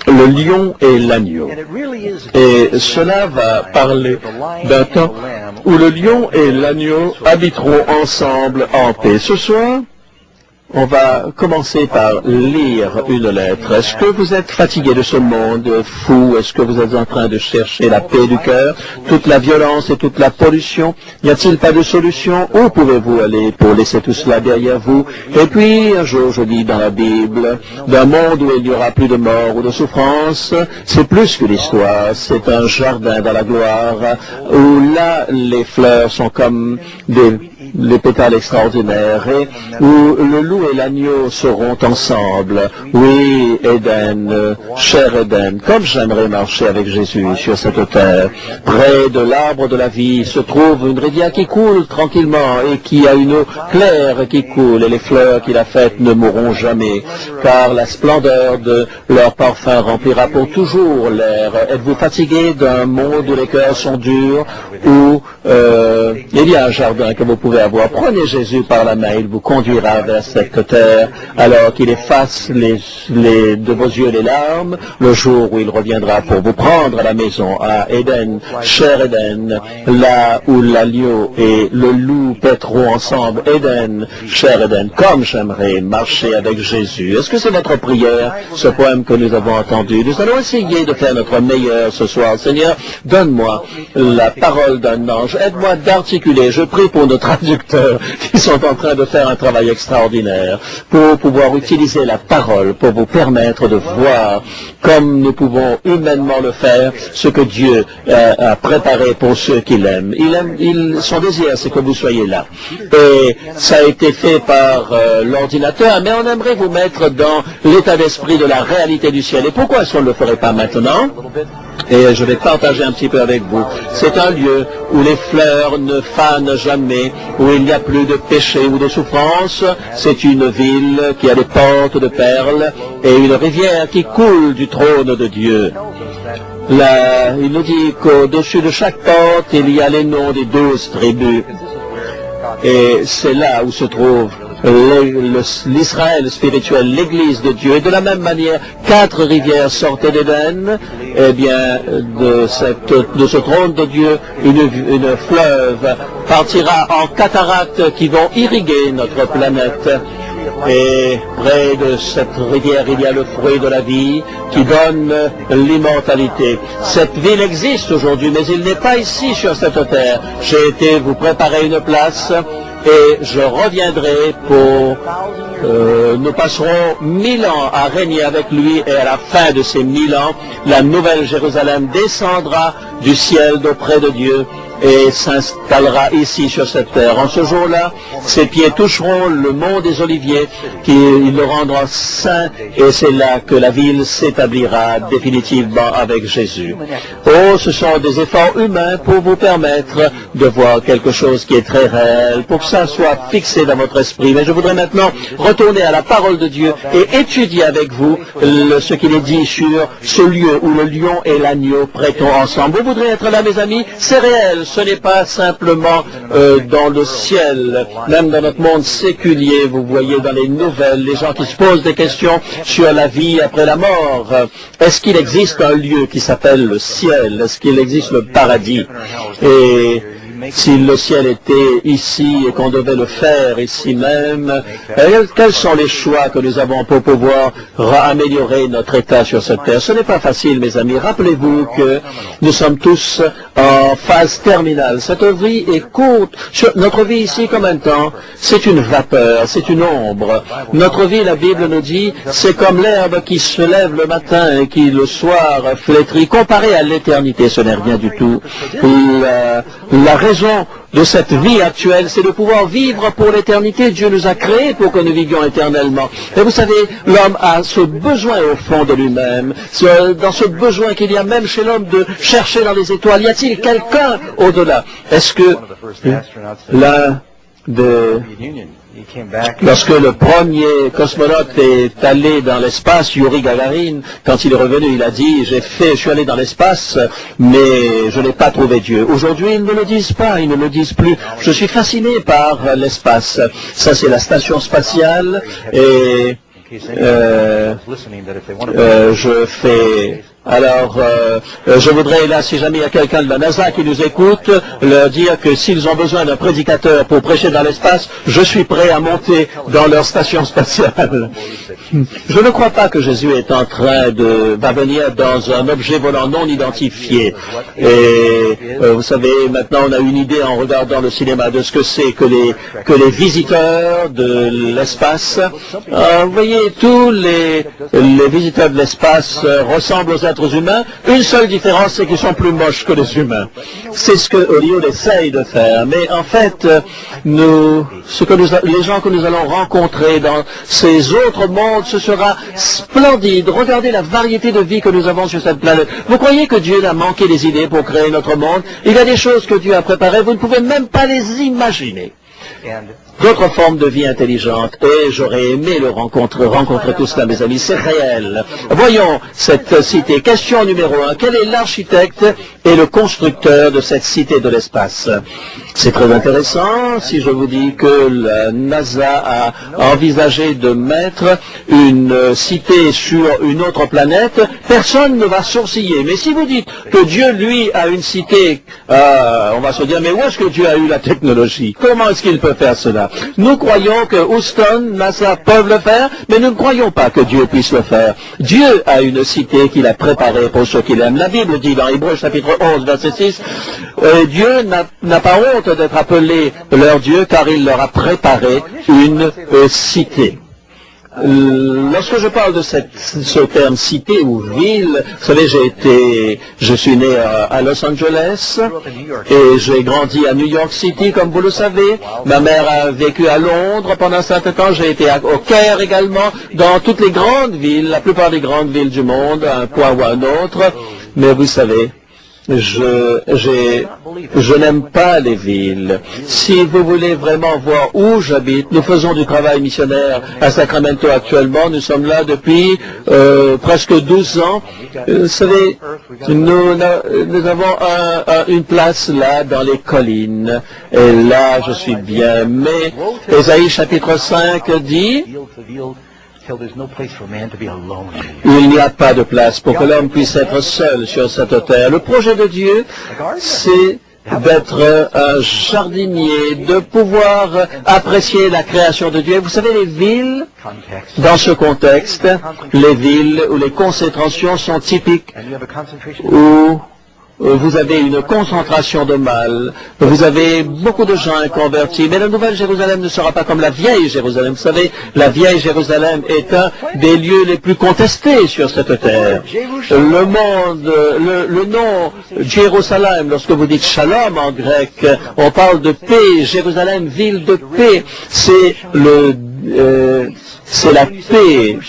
le lion et l'agneau. Et cela va parler d'un temps où le lion et l'agneau habiteront ensemble en paix. Ce soir, on va commencer par lire une lettre. Est-ce que vous êtes fatigué de ce monde fou? Est-ce que vous êtes en train de chercher la paix du cœur? Toute la violence et toute la pollution? N'y a-t-il pas de solution? Où pouvez-vous aller pour laisser tout cela derrière vous? Et puis, un jour, je lis dans la Bible, d'un monde où il n'y aura plus de mort ou de souffrance, c'est plus que l'histoire. C'est un jardin dans la gloire, où là, les fleurs sont comme les pétales extraordinaires, et où le loup et l'agneau seront ensemble. Oui, Éden, cher Éden, comme j'aimerais marcher avec Jésus sur cette terre. Près de l'arbre de la vie se trouve une rivière qui coule tranquillement et qui a une eau claire qui coule, et les fleurs qu'il a faites ne mourront jamais, car la splendeur de leur parfum remplira pour toujours l'air. Êtes-vous fatigué d'un monde où les cœurs sont durs, où il y a un jardin que vous pouvez avoir? Prenez Jésus par la main, il vous conduira vers cette terre, alors qu'il efface de vos yeux les larmes, le jour où il reviendra pour vous prendre à la maison, à Éden, cher Éden, là où l'agneau et le loup paîtront ensemble. Éden, cher Éden, comme j'aimerais marcher avec Jésus. Est-ce que c'est votre prière, ce poème que nous avons entendu? Nous allons essayer de faire notre meilleur ce soir. Seigneur, donne-moi la parole d'un ange. Aide-moi d'articuler. Je prie pour nos traducteurs qui sont en train de faire un travail extraordinaire pour pouvoir utiliser la parole, pour vous permettre de voir, comme nous pouvons humainement le faire, ce que Dieu a préparé pour ceux qui l'aiment. Son désir, c'est que vous soyez là. Et ça a été fait par l'ordinateur, mais on aimerait vous mettre dans l'état d'esprit de la réalité du ciel. Et pourquoi est-ce qu'on ne le ferait pas maintenant? Et je vais partager un petit peu avec vous. C'est un lieu où les fleurs ne fanent jamais, où il n'y a plus de péché ou de souffrance. C'est une ville qui a des portes de perles et une rivière qui coule du trône de Dieu. Là, il nous dit qu'au-dessus de chaque porte, il y a les noms des 12 tribus. Et c'est là où se trouve l'Israël spirituel, l'Église de Dieu. Et de la même manière, 4 rivières sortaient d'Éden. Eh bien, de ce trône de Dieu, une fleuve partira en cataractes qui vont irriguer notre planète. Et près de cette rivière, il y a le fruit de la vie qui donne l'immortalité. Cette ville existe aujourd'hui, mais il n'est pas ici sur cette terre. J'ai été vous préparer une place et je reviendrai pour... nous passerons 1000 ans à régner avec lui, et à la fin de ces 1000 ans, la nouvelle Jérusalem descendra du ciel d'auprès de Dieu et s'installera ici sur cette terre. En ce jour-là, ses pieds toucheront le mont des Oliviers, il le rendra saint, et c'est là que la ville s'établira définitivement avec Jésus. Oh, ce sont des efforts humains pour vous permettre de voir quelque chose qui est très réel, pour que ça soit fixé dans votre esprit. Mais je voudrais maintenant retourner à la parole de Dieu et étudier avec vous ce qu'il est dit sur ce lieu où le lion et l'agneau prêteront ensemble. Vous voudrez être là, mes amis? C'est réel. Ce n'est pas simplement dans le ciel, même dans notre monde séculier. Vous voyez dans les nouvelles, les gens qui se posent des questions sur la vie après la mort. Est-ce qu'il existe un lieu qui s'appelle le ciel? Est-ce qu'il existe le paradis? Et si le ciel était ici et qu'on devait le faire ici même, quels sont les choix que nous avons pour pouvoir améliorer notre état sur cette terre? Ce n'est pas facile, mes amis. Rappelez-vous que nous sommes tous en phase terminale. Cette vie est courte. Notre vie ici, comme un temps, c'est une vapeur, c'est une ombre. Notre vie, la Bible nous dit, c'est comme l'herbe qui se lève le matin et qui le soir flétrit. Comparé à l'éternité, ce n'est rien du tout. La raison de cette vie actuelle, c'est de pouvoir vivre pour l'éternité. Dieu nous a créés pour que nous vivions éternellement. Et vous savez, l'homme a ce besoin au fond de lui-même, dans ce besoin qu'il y a même chez l'homme de chercher dans les étoiles. Y a-t-il quelqu'un au-delà? Est-ce que lorsque le premier cosmonaute est allé dans l'espace, Yuri Gagarin, quand il est revenu, il a dit, je suis allé dans l'espace, mais je n'ai pas trouvé Dieu. Aujourd'hui, ils ne le disent pas, ils ne le disent plus. Je suis fasciné par l'espace. Ça, c'est la station spatiale, et je fais... Alors, je voudrais là, si jamais il y a quelqu'un de la NASA qui nous écoute, leur dire que s'ils ont besoin d'un prédicateur pour prêcher dans l'espace, je suis prêt à monter dans leur station spatiale. Je ne crois pas que Jésus est en train va venir dans un objet volant non identifié. Et vous savez, maintenant on a une idée en regardant le cinéma de ce que c'est que les visiteurs de l'espace. Vous voyez, tous les visiteurs de l'espace ressemblent aux êtres humains. Une seule différence, c'est qu'ils sont plus moches que les humains. C'est ce que Hollywood essaye de faire. Mais en fait, les gens que nous allons rencontrer dans ces autres mondes, ce sera splendide. Regardez la variété de vie que nous avons sur cette planète. Vous croyez que Dieu a manqué des idées pour créer notre monde? Il y a des choses que Dieu a préparées, vous ne pouvez même pas les imaginer. D'autres formes de vie intelligente, et j'aurais aimé le rencontrer tout cela, mes amis, c'est réel. Voyons cette cité. Question numéro 1. Quel est l'architecte et le constructeur de cette cité de l'espace? C'est très intéressant si je vous dis que la NASA a envisagé de mettre une cité sur une autre planète. Personne ne va sourciller. Mais si vous dites que Dieu, lui, a une cité, on va se dire, mais où est-ce que Dieu a eu la technologie? Comment est-ce qu'il peut faire cela? Nous croyons que Houston, NASA peuvent le faire, mais nous ne croyons pas que Dieu puisse le faire. Dieu a une cité qu'il a préparée pour ceux qui l'aiment. La Bible dit dans Hébreux chapitre 11, verset 6, Dieu n'a pas honte d'être appelé leur Dieu, car il leur a préparé une cité. Lorsque je parle de ce terme cité ou ville, vous savez, je suis né à Los Angeles et j'ai grandi à New York City, comme vous le savez. Ma mère a vécu à Londres pendant un certain temps. J'ai été au Caire également, dans toutes les grandes villes, la plupart des grandes villes du monde, à un point ou à un autre. Mais vous savez, je n'aime pas les villes. Si vous voulez vraiment voir où j'habite, nous faisons du travail missionnaire à Sacramento actuellement. Nous sommes là depuis presque 12 ans. Vous savez, nous avons une place là dans les collines. Et là, je suis bien. Mais Ésaïe chapitre 5 dit... Il n'y a pas de place pour que l'homme puisse être seul sur cette terre. Le projet de Dieu, c'est d'être un jardinier, de pouvoir apprécier la création de Dieu. Vous savez, les villes, dans ce contexte, les villes où les concentrations sont typiques, où vous avez une concentration de mal, vous avez beaucoup de gens inconvertis, mais la Nouvelle Jérusalem ne sera pas comme la Vieille Jérusalem. Vous savez, la Vieille Jérusalem est un des lieux les plus contestés sur cette terre. Le monde, le nom Jérusalem, lorsque vous dites Shalom en grec, on parle de paix. Jérusalem, ville de paix, c'est la paix.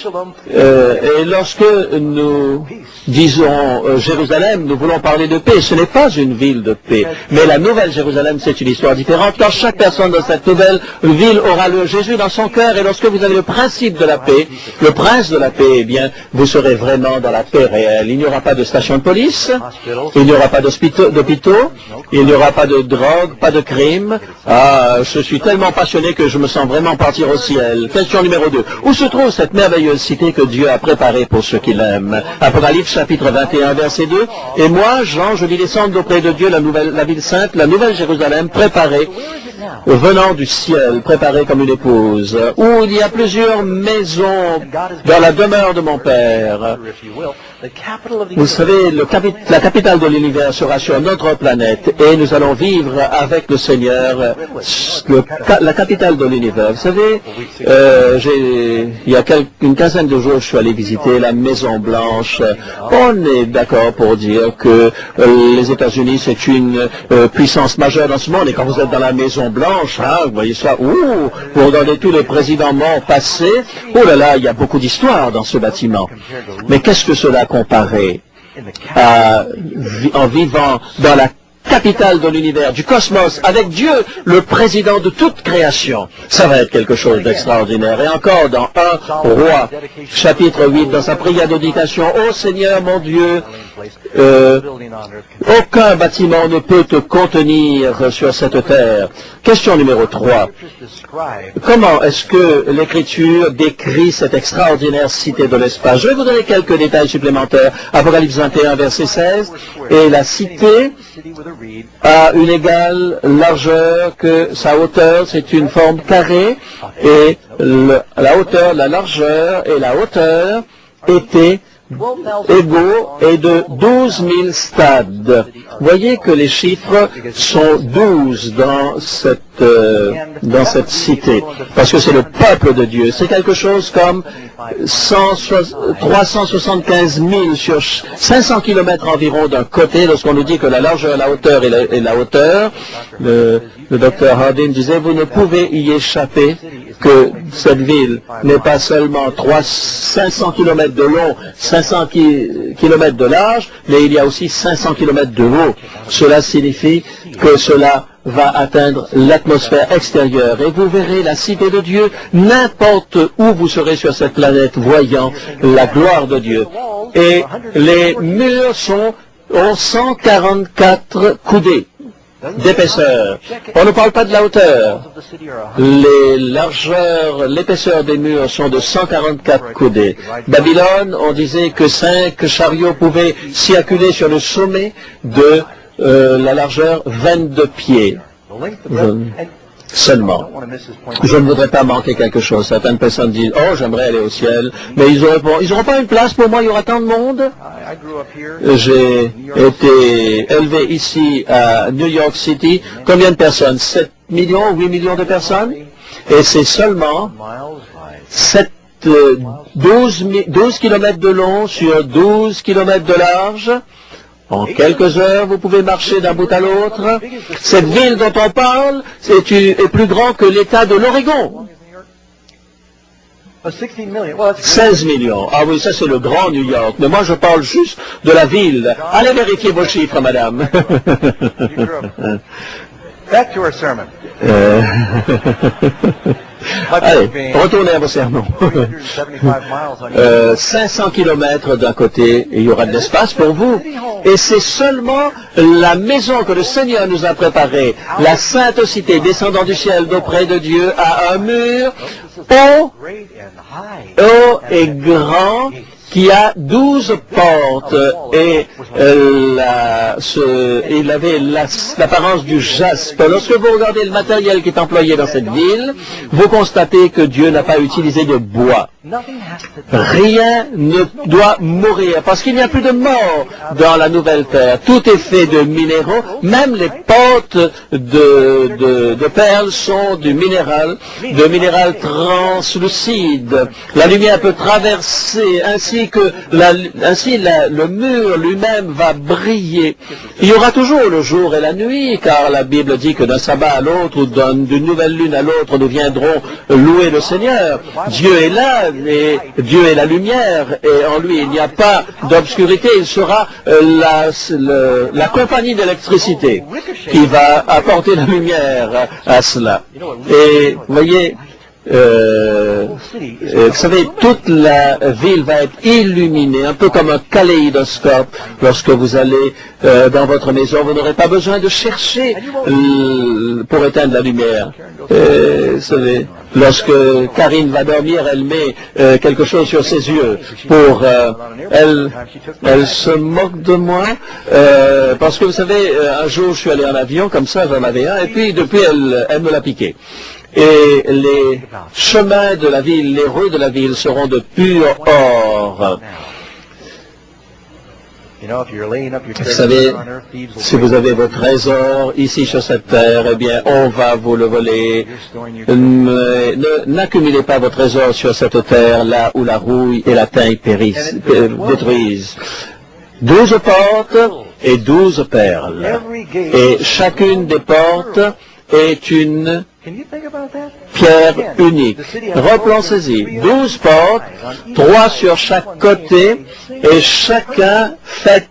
Et lorsque nous disons Jérusalem, nous voulons parler de paix. Ce n'est pas une ville de paix. Mais la Nouvelle Jérusalem, c'est une histoire différente. Car chaque personne dans cette nouvelle ville aura le Jésus dans son cœur. Et lorsque vous avez le principe de la paix, le prince de la paix, eh bien, vous serez vraiment dans la paix réelle. Il n'y aura pas de station de police, il n'y aura pas d'hôpitaux, il n'y aura pas de drogue, pas de crime. Ah, je suis tellement passionné que je me sens vraiment partir au ciel. Question numéro 2. Où se trouve cette merveilleuse cité que Dieu a préparée pour ceux qui l'aiment? Apocalypse chapitre 21, verset 2. Et moi, Jean, je vis descendre auprès de Dieu la ville sainte, la nouvelle Jérusalem, préparée, venant du ciel, préparée comme une épouse, où il y a plusieurs maisons dans la demeure de mon Père. Vous savez, la capitale de l'univers sera sur notre planète et nous allons vivre avec le Seigneur, la capitale de l'univers. Vous savez, il y a une quinzaine de jours, je suis allé visiter la Maison Blanche. On est d'accord pour dire que les États-Unis, c'est une puissance majeure dans ce monde. Et quand vous êtes dans la Maison Blanche, hein, vous voyez ça, vous regardez tous les présidents morts passés. Oh là là, il y a beaucoup d'histoire dans ce bâtiment. Mais qu'est-ce que cela comparé en vivant dans la capitale de l'univers, du cosmos, avec Dieu, le président de toute création? Ça va être quelque chose d'extraordinaire. Et encore dans 1 Roi, chapitre 8, dans sa prière d'éducation, « Ô Seigneur mon Dieu, aucun bâtiment ne peut te contenir sur cette terre. Question numéro 3. Comment est-ce que l'Écriture décrit cette extraordinaire cité de l'espace? Je vais vous donner quelques détails supplémentaires. Apocalypse 21, verset 16. Et la cité a une égale largeur que sa hauteur, c'est une forme carrée, et la hauteur, la largeur et la hauteur étaient égaux et de 12 000 stades. Voyez que les chiffres sont 12 dans cette cité, parce que c'est le peuple de Dieu. C'est quelque chose comme 375 000 sur 500 kilomètres environ d'un côté, lorsqu'on nous dit que la largeur, la hauteur et la hauteur. Le docteur Hardin disait, vous ne pouvez y échapper, que cette ville n'est pas seulement 500 km de long, 500 km de large, mais il y a aussi 500 km de haut. Cela signifie que cela va atteindre l'atmosphère extérieure. Et vous verrez la cité de Dieu, n'importe où vous serez sur cette planète, voyant la gloire de Dieu. Et les murs ont 144 coudées d'épaisseur. On ne parle pas de la hauteur. Les largeurs, l'épaisseur des murs sont de 144 coudées. Babylone, on disait que 5 chariots pouvaient circuler sur le sommet de la largeur 22 pieds. Seulement. Je ne voudrais pas manquer quelque chose. Certaines personnes disent, oh, j'aimerais aller au ciel, mais ils n'auront pas une place pour moi, il y aura tant de monde. J'ai été élevé ici à New York City. Combien de personnes? 7 millions, 8 millions de personnes? Et c'est seulement 12 kilomètres de long sur 12 kilomètres de large. En quelques heures, vous pouvez marcher d'un bout à l'autre. Cette ville dont on parle est plus grand que l'État de l'Oregon. 16 millions. Ah oui, ça c'est le grand New York. Mais moi je parle juste de la ville. Allez vérifier vos chiffres, madame. Back to our sermon. Allez, retournez à vos sermons. 500 kilomètres d'un côté, il y aura de l'espace pour vous. Et c'est seulement la maison que le Seigneur nous a préparée, la sainte cité descendant du ciel d'auprès de Dieu, a un mur haut et grand, qui a 12 portes, et il avait l'apparence du jaspe. Lorsque vous regardez le matériel qui est employé dans cette ville, vous constatez que Dieu n'a pas utilisé de bois. Rien ne doit mourir, parce qu'il n'y a plus de mort dans la nouvelle terre. Tout est fait de minéraux, même les portes de perles sont de minéral translucide. La lumière peut traverser, ainsi que le mur lui-même va briller. Il y aura toujours le jour et la nuit, car la Bible dit que d'un sabbat à l'autre, ou d'une nouvelle lune à l'autre, nous viendrons louer le Seigneur. Dieu est là, et Dieu est la lumière, et en lui il n'y a pas d'obscurité. Il sera la compagnie d'électricité qui va apporter la lumière à cela. Et voyez, vous savez, toute la ville va être illuminée, un peu comme un kaléidoscope. Lorsque vous allez dans votre maison, vous n'aurez pas besoin de chercher pour éteindre la lumière. Vous savez, lorsque Karine va dormir, elle met quelque chose sur ses yeux pour... elle se moque de moi parce que vous savez, un jour je suis allé en avion, comme ça j'en avais un, et puis depuis elle me l'a piqué. Et les chemins de la ville, les rues de la ville seront de pur or. Vous savez, si vous avez votre trésor ici sur cette terre, eh bien, on va vous le voler. N'accumulez pas votre trésor sur cette terre, là où la rouille et la taille détruisent. 12 portes et 12 perles. Et chacune des portes est une pierre unique. Repensez-y. 12 portes, 3 sur chaque côté, et chacun fait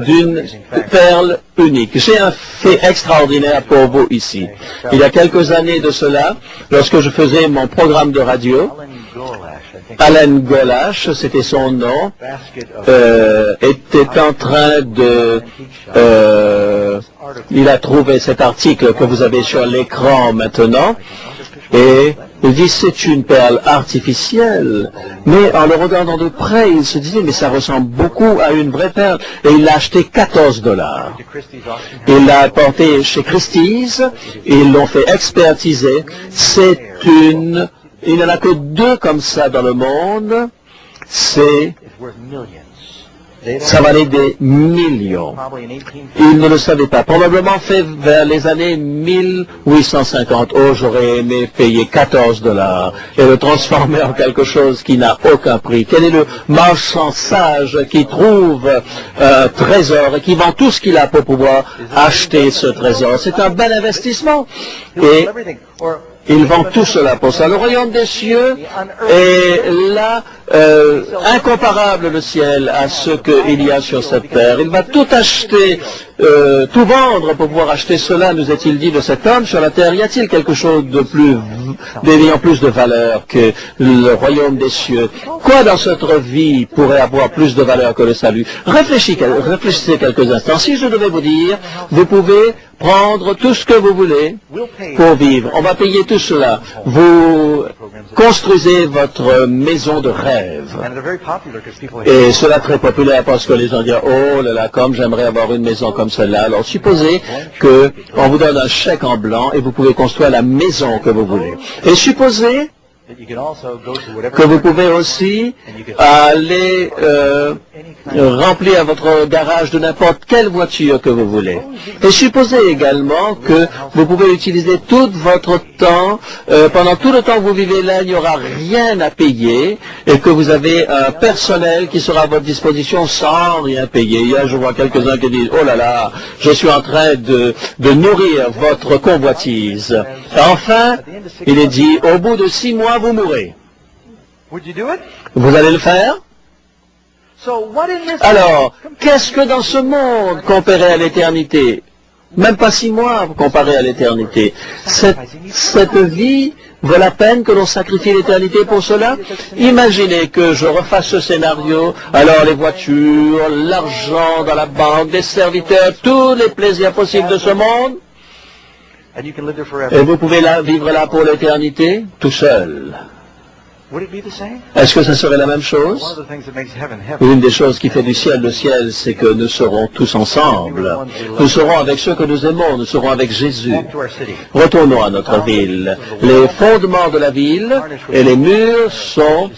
d'une perle unique. J'ai un fait extraordinaire pour vous ici. Il y a quelques années de cela, lorsque je faisais mon programme de radio, Alan Golash, c'était son nom, était en train de... il a trouvé cet article que vous avez sur l'écran maintenant, et il dit c'est une perle artificielle, mais en le regardant de près, il se disait mais ça ressemble beaucoup à une vraie perle, et il l'a acheté $14. Il l'a apporté chez Christie's, ils l'ont fait expertiser, c'est une... Il n'y en a que 2 comme ça dans le monde, ça valait des millions. Ils ne le savaient pas. Probablement fait vers les années 1850. Oh, j'aurais aimé payer $14 et le transformer en quelque chose qui n'a aucun prix. Quel est le marchand sage qui trouve un trésor et qui vend tout ce qu'il a pour pouvoir acheter ce trésor? C'est un bel investissement. Et il vend tout cela pour ça. Le royaume des cieux est là, incomparable le ciel à ce qu'il y a sur cette terre. Il va tout acheter, tout vendre pour pouvoir acheter cela, nous est-il dit de cet homme sur la terre. Y a-t-il quelque chose de plus, d'ayant plus de valeur que le royaume des cieux? Quoi dans notre vie pourrait avoir plus de valeur que le salut? Réfléchissez quelques instants. Si je devais vous dire, vous pouvez prendre tout ce que vous voulez pour vivre. On va payer tout cela. Vous construisez votre maison de rêve. Et cela est très populaire parce que les gens disent, oh là là, comme j'aimerais avoir une maison comme celle-là. Alors supposez qu'on vous donne un chèque en blanc et vous pouvez construire la maison que vous voulez. Et supposez que vous pouvez aussi aller remplir votre garage de n'importe quelle voiture que vous voulez. Et supposez également que vous pouvez utiliser tout votre temps, pendant tout le temps que vous vivez là, il n'y aura rien à payer, et que vous avez un personnel qui sera à votre disposition sans rien payer. Hier, je vois quelques-uns qui disent, oh là là, je suis en train de nourrir votre convoitise. Enfin, il est dit, au bout de 6 mois, vous mourrez. Vous allez le faire? Alors, qu'est-ce que dans ce monde comparé à l'éternité? Même pas 6 mois comparé à l'éternité. Cette vie vaut la peine que l'on sacrifie l'éternité pour cela? Imaginez que je refasse ce scénario, alors les voitures, l'argent dans la banque, des serviteurs, tous les plaisirs possibles de ce monde, et vous pouvez vivre là pour l'éternité, tout seul. Est-ce que ça serait la même chose? Une des choses qui fait du ciel le ciel, c'est que nous serons tous ensemble. Nous serons avec ceux que nous aimons, nous serons avec Jésus. Retournons à notre ville. Les fondements de la ville et les murs sont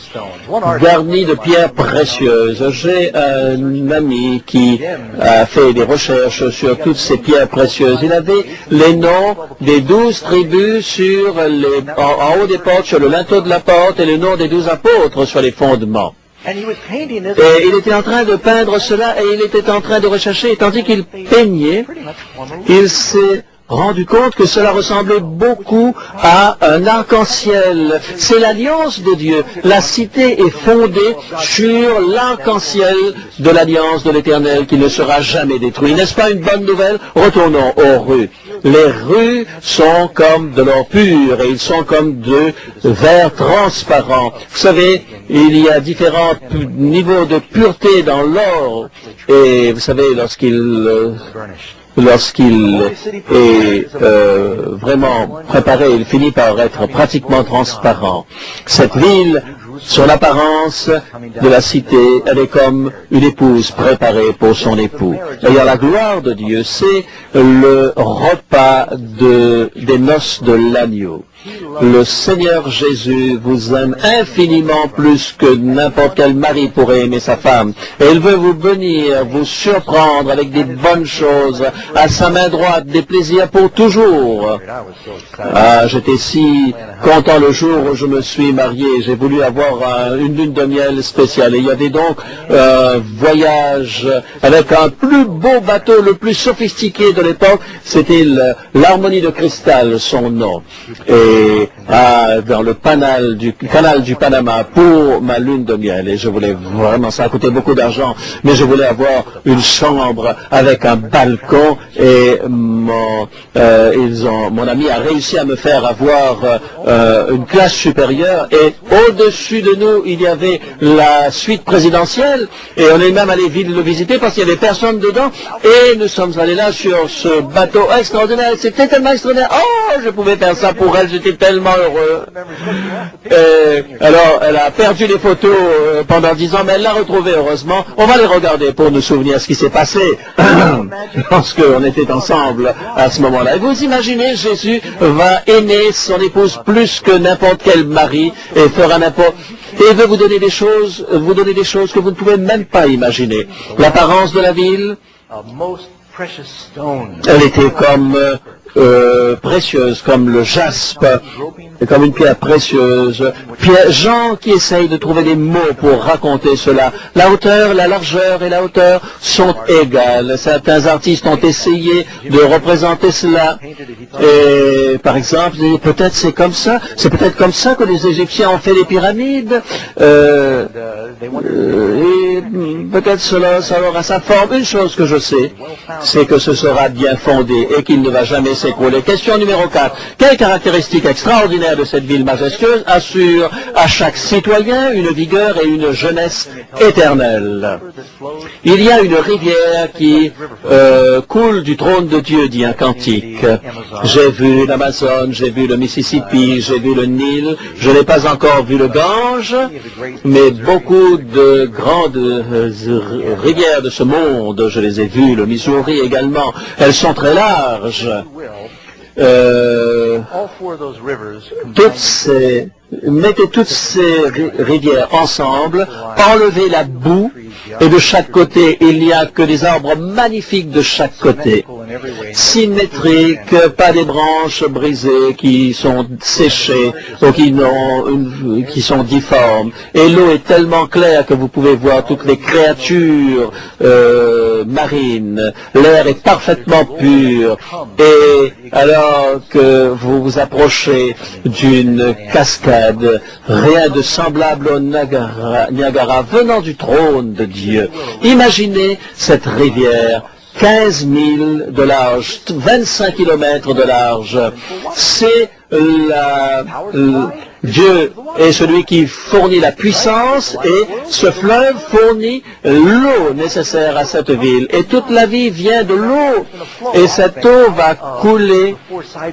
garnis de pierres précieuses. J'ai un ami qui a fait des recherches sur toutes ces pierres précieuses. Il avait les noms des 12 tribus en haut des portes, sur le linteau de la porte, et le nom des 12 apôtres sur les fondements. Et il était en train de peindre cela, et il était en train de rechercher, et tandis qu'il peignait, il s'est rendu compte que cela ressemblait beaucoup à un arc-en-ciel. C'est l'alliance de Dieu. La cité est fondée sur l'arc-en-ciel de l'alliance de l'Éternel qui ne sera jamais détruit. N'est-ce pas une bonne nouvelle? Retournons aux rues. Les rues sont comme de l'or pur et ils sont comme de verre transparent. Vous savez, il y a différents niveaux de pureté dans l'or. Et vous savez, lorsqu'il est vraiment préparé, il finit par être pratiquement transparent. Cette ville, sur l'apparence de la cité, elle est comme une épouse préparée pour son époux. D'ailleurs, la gloire de Dieu, c'est le repas des noces de l'agneau. Le Seigneur Jésus vous aime infiniment plus que n'importe quel mari pourrait aimer sa femme. Et il veut vous bénir, vous surprendre avec des bonnes choses, à sa main droite, des plaisirs pour toujours. Ah, j'étais si content le jour où je me suis marié. J'ai voulu avoir une lune de miel spéciale. Et il y avait donc un voyage avec un plus beau bateau, le plus sophistiqué de l'époque. C'était l'Harmonie de Cristal, son nom. Et et dans le canal du Panama pour ma lune de miel. Et je voulais vraiment, ça a coûté beaucoup d'argent, mais je voulais avoir une chambre avec un balcon et mon ami a réussi à me faire avoir une classe supérieure et au-dessus de nous, il y avait la suite présidentielle et on est même allé le visiter parce qu'il n'y avait personne dedans et nous sommes allés là sur ce bateau extraordinaire. C'était tellement extraordinaire. Oh, je pouvais faire ça pour elle, j'étais tellement heureux. Alors, elle a perdu les photos pendant 10 ans, mais elle l'a retrouvée heureusement. On va les regarder pour nous souvenir ce qui s'est passé lorsqu'on était ensemble à ce moment-là. Et vous imaginez, Jésus va aimer son épouse plus que n'importe quel mari et fera n'importe... Et il veut vous donner des choses que vous ne pouvez même pas imaginer. L'apparence de la ville, elle était comme précieuse, comme le jaspe, comme une pierre précieuse. Jean qui essaye de trouver des mots pour raconter cela. La hauteur, la largeur et la hauteur sont égales. Certains artistes ont essayé de représenter cela. Et par exemple, peut-être c'est comme ça. C'est peut-être comme ça que les Égyptiens ont fait les pyramides. Et peut-être ça aura sa forme. Une chose que je sais, c'est que ce sera bien fondé et qu'il ne va jamais s'écrouler. Question numéro 4. Quelle caractéristique extraordinaire de cette ville majestueuse assure à chaque citoyen une vigueur et une jeunesse éternelle? Il y a une rivière qui coule du trône de Dieu, dit un cantique. J'ai vu l'Amazone, j'ai vu le Mississippi, j'ai vu le Nil, je n'ai pas encore vu le Gange, mais beaucoup de grandes rivières de ce monde, je les ai vues, le Missouri également, elles sont très larges. Mettez toutes ces rivières ensemble, enlevez la boue, et de chaque côté, il n'y a que des arbres magnifiques de chaque côté, symétriques, pas des branches brisées qui sont séchées ou qui sont difformes. Et l'eau est tellement claire que vous pouvez voir toutes les créatures marines. L'air est parfaitement pur. Et alors que vous vous approchez d'une cascade, rien de semblable au Niagara venant du trône de Dieu. Imaginez cette rivière, 15 000 de large, 25 kilomètres de large. C'est Dieu est celui qui fournit la puissance et ce fleuve fournit l'eau nécessaire à cette ville. Et toute la vie vient de l'eau. Et cette eau va couler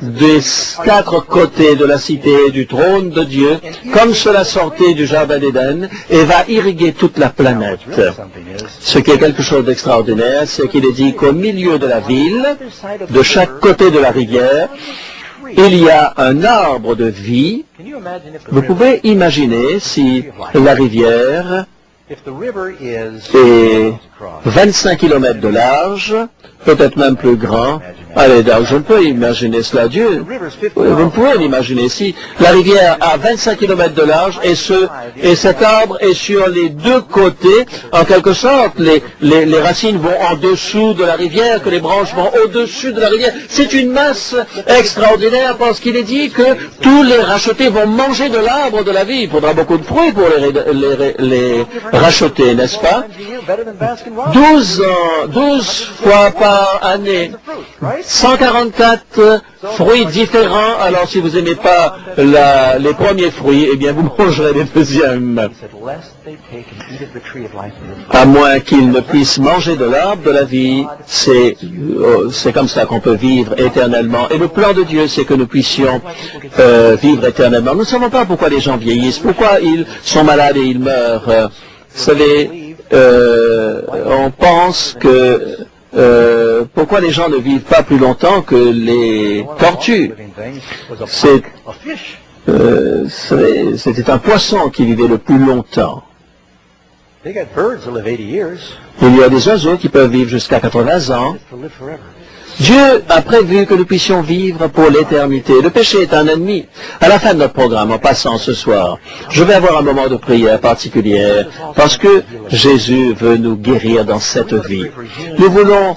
des 4 côtés de la cité du trône de Dieu, comme cela sortait du jardin d'Éden, et va irriguer toute la planète. Ce qui est quelque chose d'extraordinaire, c'est qu'il est dit qu'au milieu de la ville, de chaque côté de la rivière, il y a un arbre de vie. Vous pouvez imaginer si la rivière est 25 km de large, peut-être même plus grand. Allez, je ne peux imaginer cela, Dieu. Vous pouvez l'imaginer. Si la rivière a 25 km de large et cet arbre est sur les 2 côtés, en quelque sorte, les racines vont en dessous de la rivière, que les branches vont au-dessus de la rivière. C'est une masse extraordinaire parce qu'il est dit que tous les rachetés vont manger de l'arbre de la vie. Il faudra beaucoup de fruits pour les racheter, n'est-ce pas? 12 fois par année. 144 fruits différents. Alors si vous n'aimez pas les premiers fruits, eh bien vous mangerez les deuxièmes. À moins qu'ils ne puissent manger de l'arbre de la vie, c'est comme ça qu'on peut vivre éternellement. Et le plan de Dieu, c'est que nous puissions vivre éternellement. Nous ne savons pas pourquoi les gens vieillissent, pourquoi ils sont malades et ils meurent. Vous savez, on pense que pourquoi les gens ne vivent pas plus longtemps que les tortues? C'était un poisson qui vivait le plus longtemps. Il y a des oiseaux qui peuvent vivre jusqu'à 80 ans. Dieu a prévu que nous puissions vivre pour l'éternité. Le péché est un ennemi. À la fin de notre programme, en passant ce soir, je vais avoir un moment de prière particulière parce que Jésus veut nous guérir dans cette vie. Nous voulons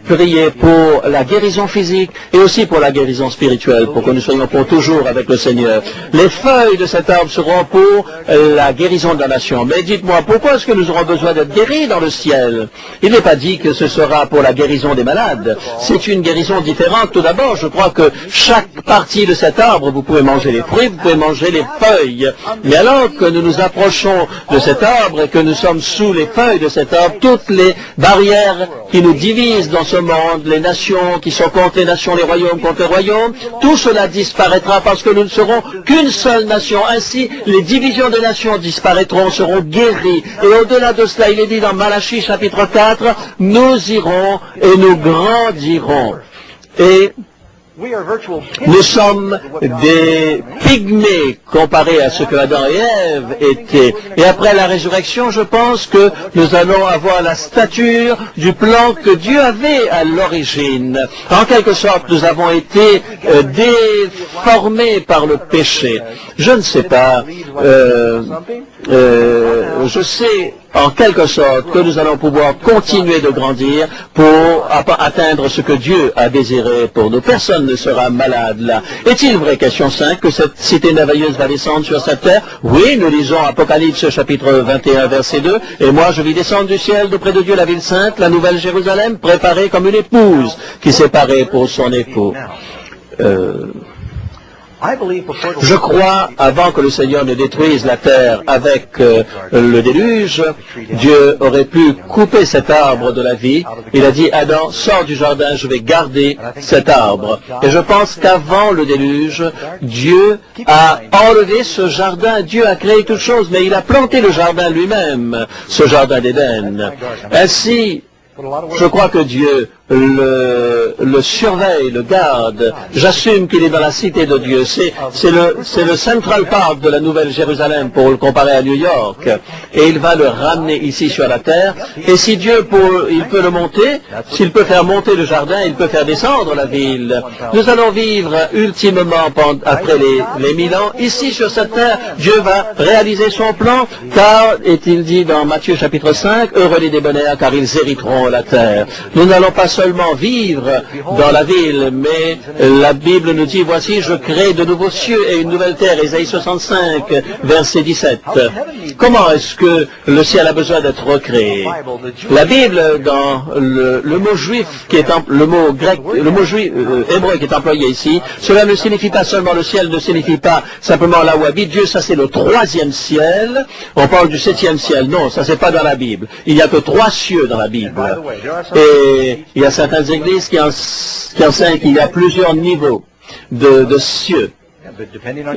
prier pour la guérison physique et aussi pour la guérison spirituelle, pour que nous soyons pour toujours avec le Seigneur. Les feuilles de cet arbre seront pour la guérison de la nation. Mais dites-moi, pourquoi est-ce que nous aurons besoin d'être guéris dans le ciel? Il n'est pas dit que ce sera pour la guérison des malades. C'est une guérison différente. Tout d'abord, je crois que chaque partie de cet arbre, vous pouvez manger les fruits, vous pouvez manger les feuilles. Mais alors que nous nous approchons de cet arbre et que nous sommes sous les feuilles de cet arbre, toutes les barrières qui nous divisent dans ce monde, les nations qui sont contre les nations, les royaumes contre les royaumes, tout cela disparaîtra parce que nous ne serons qu'une seule nation. Ainsi, les divisions des nations disparaîtront, seront guéries. Et au-delà de cela, il est dit dans Malachie chapitre 4, nous irons et nous grandirons. Et nous sommes des pygmées comparés à ce que Adam et Ève étaient. Et après la résurrection, je pense que nous allons avoir la stature du plan que Dieu avait à l'origine. En quelque sorte, nous avons été déformés par le péché. Je ne sais pas. Je sais en quelque sorte que nous allons pouvoir continuer de grandir pour atteindre ce que Dieu a désiré pour nous. Personne ne sera malade là. Est-il vrai, question 5, que cette cité merveilleuse va descendre sur cette terre? Oui, nous lisons Apocalypse chapitre 21 verset 2, et moi je vis descendre du ciel d'auprès de Dieu la ville sainte, la nouvelle Jérusalem, préparée comme une épouse qui s'est parée pour son époux. Je crois, avant que le Seigneur ne détruise la terre avec le déluge, Dieu aurait pu couper cet arbre de la vie. Il a dit, Adam, sors du jardin, je vais garder cet arbre. Et je pense qu'avant le déluge, Dieu a enlevé ce jardin. Dieu a créé toute chose, mais il a planté le jardin lui-même, ce jardin d'Éden. Ainsi, je crois que Dieu le surveille, le garde. J'assume qu'il est dans la cité de Dieu. C'est le Central Park de la Nouvelle Jérusalem, pour le comparer à New York. Et il va le ramener ici sur la terre. Et si Dieu il peut le monter, s'il peut faire monter le jardin, il peut faire descendre la ville. Nous allons vivre ultimement après les 1000 ans. Ici sur cette terre, Dieu va réaliser son plan, car, est-il dit dans Matthieu chapitre 5, heureux les débonnaires, car ils hériteront la terre. Nous n'allons pas seulement vivre dans la ville, mais la Bible nous dit, voici, je crée de nouveaux cieux et une nouvelle terre, Ésaïe 65, verset 17. Comment est-ce que le ciel a besoin d'être recréé? La Bible, dans le mot juif, qui est le mot grec, le mot juif, hébreu qui est employé ici, cela ne signifie pas seulement le ciel, ne signifie pas simplement là où habite Dieu, ça c'est le 3e ciel. On parle du 7e ciel. Non, ça c'est pas dans la Bible. Il n'y a que 3 cieux dans la Bible. Et il y a certaines églises qui enseignent qu'il y a plusieurs niveaux de cieux.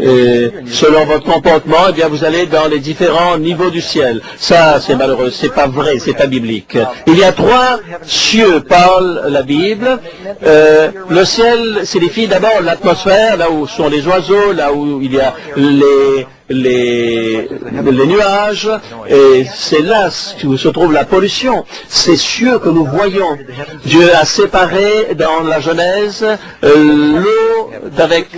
Et selon votre comportement, eh bien, vous allez dans les différents niveaux du ciel. Ça, c'est malheureux, c'est pas vrai, c'est pas biblique. Il y a 3 cieux, parle la Bible. Le ciel signifie d'abord l'atmosphère, là où sont les oiseaux, là où il y a les nuages, et c'est là où se trouve la pollution. Ces cieux que nous voyons, Dieu a séparé dans la Genèse l'eau d'avec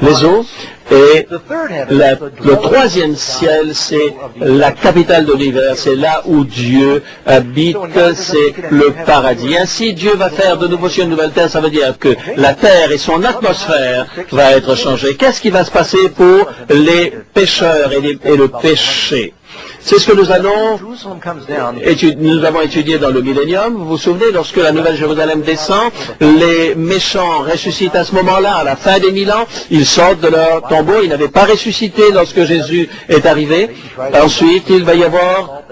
les eaux, et le 3e ciel, c'est la capitale de l'univers, c'est là où Dieu habite, c'est le paradis. Ainsi, Dieu va faire de nouveaux cieux, une nouvelle terre, ça veut dire que la terre et son atmosphère va être changée. Qu'est-ce qui va se passer pour les pécheurs et le péché? C'est ce que nous avons étudié dans le millénium. Vous vous souvenez, lorsque la Nouvelle Jérusalem descend, les méchants ressuscitent à ce moment-là, à la fin des 1000 ans. Ils sortent de leur tombeau. Ils n'avaient pas ressuscité lorsque Jésus est arrivé. Ensuite, il va y avoir...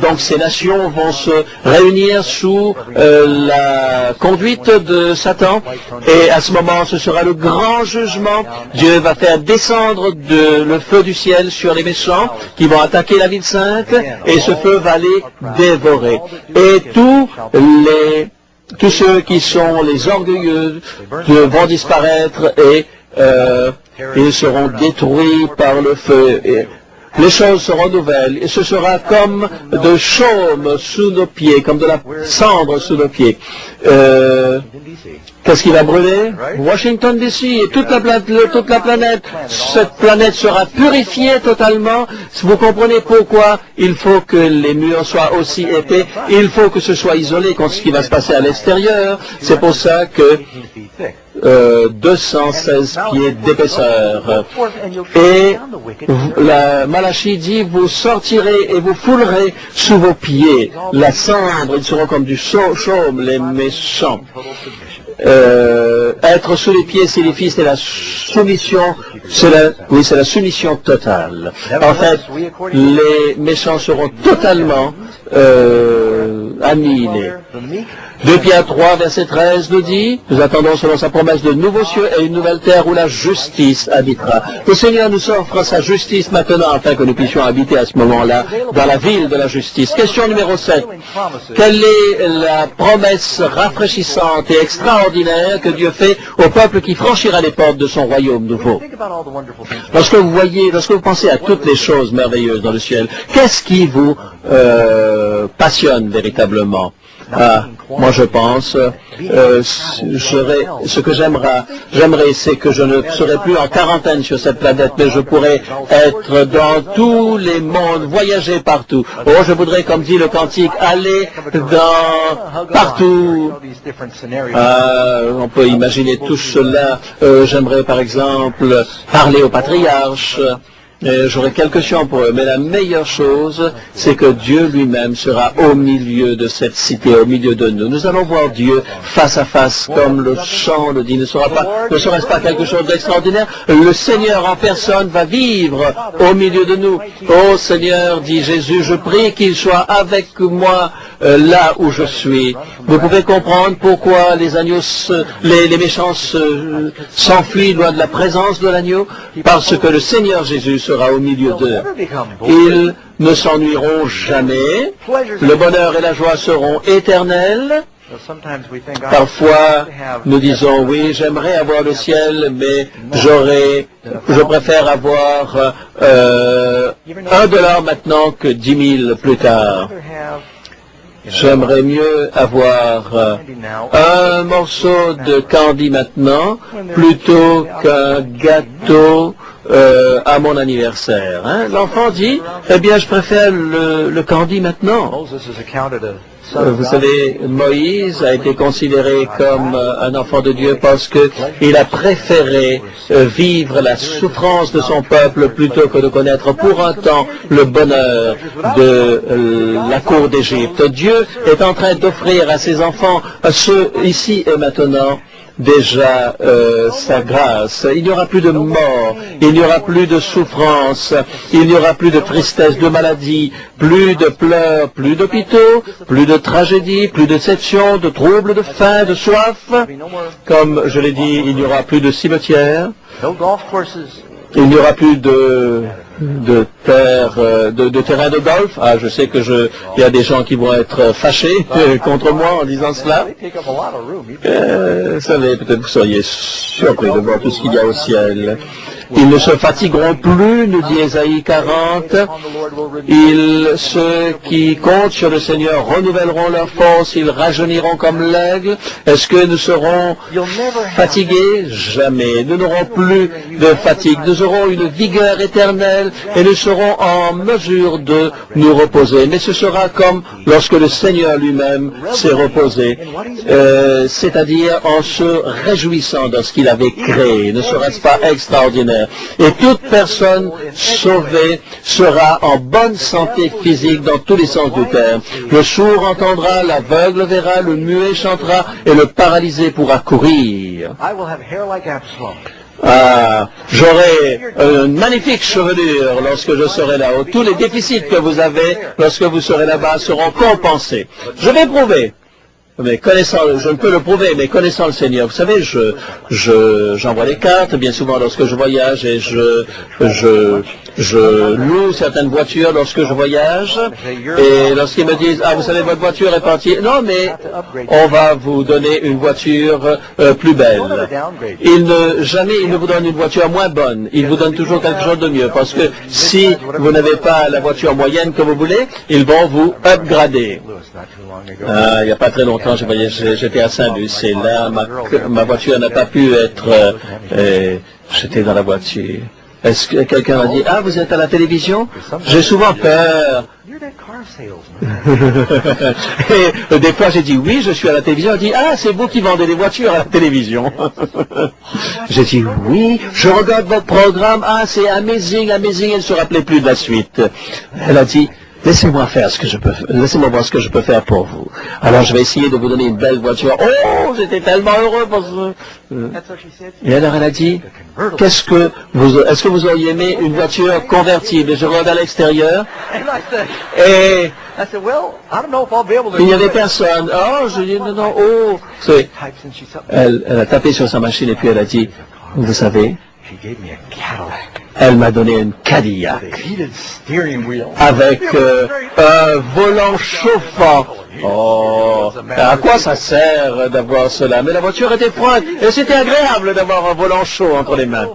donc ces nations vont se réunir sous la conduite de Satan, et à ce moment ce sera le grand jugement. Dieu va faire descendre le feu du ciel sur les méchants qui vont attaquer la ville sainte, et ce feu va les dévorer. Et tous ceux qui sont les orgueilleux vont disparaître, et ils seront détruits par le feu. les choses seront nouvelles, et ce sera comme de chaume sous nos pieds, comme de la cendre sous nos pieds. Qu'est-ce qui va brûler? Washington DC et toute la planète. Cette planète sera purifiée totalement. Vous comprenez pourquoi il faut que les murs soient aussi épais. Il faut que ce soit isolé contre ce qui va se passer à l'extérieur. C'est pour ça que 216 pieds d'épaisseur. Et la Malachie dit, vous sortirez et vous foulerez sous vos pieds la cendre, ils seront comme du chaume, les méchants. Être sous les pieds signifie c'est la soumission, c'est la soumission totale. En fait, les méchants seront totalement annihilés. 2 Pierre 3, verset 13 nous dit, nous attendons selon sa promesse de nouveaux cieux et une nouvelle terre où la justice habitera. Le Seigneur nous offre sa justice maintenant afin que nous puissions habiter à ce moment-là dans la ville de la justice. Question numéro 7. Quelle est la promesse rafraîchissante et extraordinaire que Dieu fait au peuple qui franchira les portes de son royaume nouveau? Lorsque vous pensez à toutes les choses merveilleuses dans le ciel, qu'est-ce qui vous passionne véritablement? Moi je pense, ce que j'aimerais, c'est que je ne serai plus en quarantaine sur cette planète, mais je pourrais être dans tous les mondes, voyager partout. Oh, je voudrais, comme dit le cantique, aller partout. On peut imaginer tout cela. J'aimerais par exemple parler au patriarche. J'aurai quelques chants pour eux, mais la meilleure chose, c'est que Dieu lui-même sera au milieu de cette cité, au milieu de nous. Nous allons voir Dieu face à face, comme le chant le dit. Ne serait-ce pas quelque chose d'extraordinaire? Le Seigneur en personne va vivre au milieu de nous. Oh Seigneur, dit Jésus, je prie qu'il soit avec moi là où je suis. Vous pouvez comprendre pourquoi les agneaux, les méchants s'enfuient loin de la présence de l'agneau, parce que le Seigneur Jésus sera au milieu d'eux. Ils ne s'ennuieront jamais. Le bonheur et la joie seront éternels. Parfois, nous disons, oui, j'aimerais avoir le ciel, mais je préfère avoir $1 maintenant que 10 000 plus tard. J'aimerais mieux avoir un morceau de candy maintenant plutôt qu'un gâteau à mon anniversaire. Hein? L'enfant dit, eh bien, je préfère le candy maintenant. Vous savez, Moïse a été considéré comme un enfant de Dieu parce qu'il a préféré vivre la souffrance de son peuple plutôt que de connaître pour un temps le bonheur de la cour d'Égypte. Dieu est en train d'offrir à ses enfants, à ceux ici et maintenant, déjà sa grâce. Il n'y aura plus de mort, il n'y aura plus de souffrance, il n'y aura plus de tristesse, de maladie, plus de pleurs, plus d'hôpitaux, plus de tragédies, plus de déceptions, de troubles, de faim, de soif. Comme je l'ai dit, il n'y aura plus de cimetières. Il n'y aura plus de terrain de golf. Ah, je sais que il y a des gens qui vont être fâchés contre moi en disant cela. Vous savez, peut-être vous seriez surpris de voir tout ce qu'il y a au ciel. Ils ne se fatigueront plus, nous dit Ésaïe 40. Ceux qui comptent sur le Seigneur renouvelleront leur force, ils rajeuniront comme l'aigle. Est-ce que nous serons fatigués? Jamais. Nous n'aurons plus de fatigue. Nous aurons une vigueur éternelle et nous serons en mesure de nous reposer. Mais ce sera comme lorsque le Seigneur lui-même s'est reposé, c'est-à-dire en se réjouissant de ce qu'il avait créé. Ne serait-ce pas extraordinaire? Et toute personne sauvée sera en bonne santé physique dans tous les sens du terme. Le sourd entendra, l'aveugle verra, le muet chantera et le paralysé pourra courir. J'aurai une magnifique chevelure lorsque je serai là-haut. Tous les déficits que vous avez lorsque vous serez là-bas seront compensés. Je vais prouver. Mais je ne peux le prouver, mais connaissant le Seigneur, vous savez, j'envoie des cartes, bien souvent lorsque je voyage, et je Je loue certaines voitures lorsque je voyage et lorsqu'ils me disent « Ah, vous savez, votre voiture est partie. » Non, mais on va vous donner une voiture plus belle. Ils ne vous donnent une voiture moins bonne. Ils vous donnent toujours quelque chose de mieux parce que si vous n'avez pas la voiture moyenne que vous voulez, ils vont vous upgrader. Il n'y a pas très longtemps, j'étais à Saint-Luc et là, ma voiture n'a pas pu être... j'étais dans la voiture. Est-ce que quelqu'un a dit « Ah, vous êtes à la télévision ?» J'ai souvent peur. Et des fois, j'ai dit « Oui, je suis à la télévision. » Elle dit « Ah, c'est vous qui vendez des voitures à la télévision. » J'ai dit « Oui, je regarde votre programme. Ah, c'est amazing, amazing. » Elle ne se rappelait plus de la suite. Elle a dit « Laissez-moi faire ce que je peux faire. Laissez-moi voir ce que je peux faire pour vous. Alors, je vais essayer de vous donner une belle voiture. » Oh, j'étais tellement heureux pour ça. Et alors, elle a dit « Est-ce que vous auriez aimé une voiture convertible? » Et je regarde à l'extérieur. Et il n'y avait personne. Oh, je dis « Non, non, oh. » Elle a tapé sur sa machine et puis elle a dit « Vous savez, elle m'a donné une Cadillac avec un volant chauffant. Oh, à quoi ça sert d'avoir cela? Mais la voiture était froide et c'était agréable d'avoir un volant chaud entre les mains.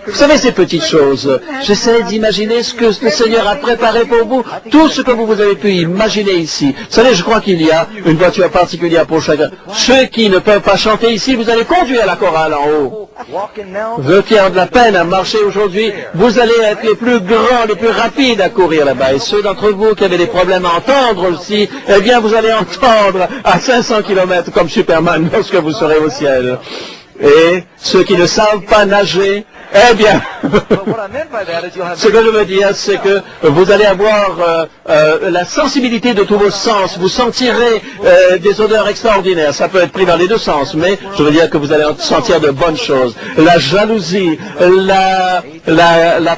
Vous savez, ces petites choses, j'essaie d'imaginer ce que le Seigneur a préparé pour vous, tout ce que vous avez pu imaginer ici. Vous savez, je crois qu'il y a une voiture particulière pour chacun. Ceux qui ne peuvent pas chanter ici, vous allez conduire la chorale en haut. Ceux qui ont de la peine à marcher aujourd'hui, vous allez être les plus grands, les plus rapides à courir là-bas. Et ceux d'entre vous qui avaient des problèmes à entendre aussi, eh bien, vous allez entendre à 500 km comme Superman lorsque vous serez au ciel. Et ceux qui ne savent pas nager, eh bien, ce que je veux dire, c'est que vous allez avoir la sensibilité de tous vos sens. Vous sentirez des odeurs extraordinaires. Ça peut être pris dans les deux sens, mais je veux dire que vous allez sentir de bonnes choses. La jalousie, la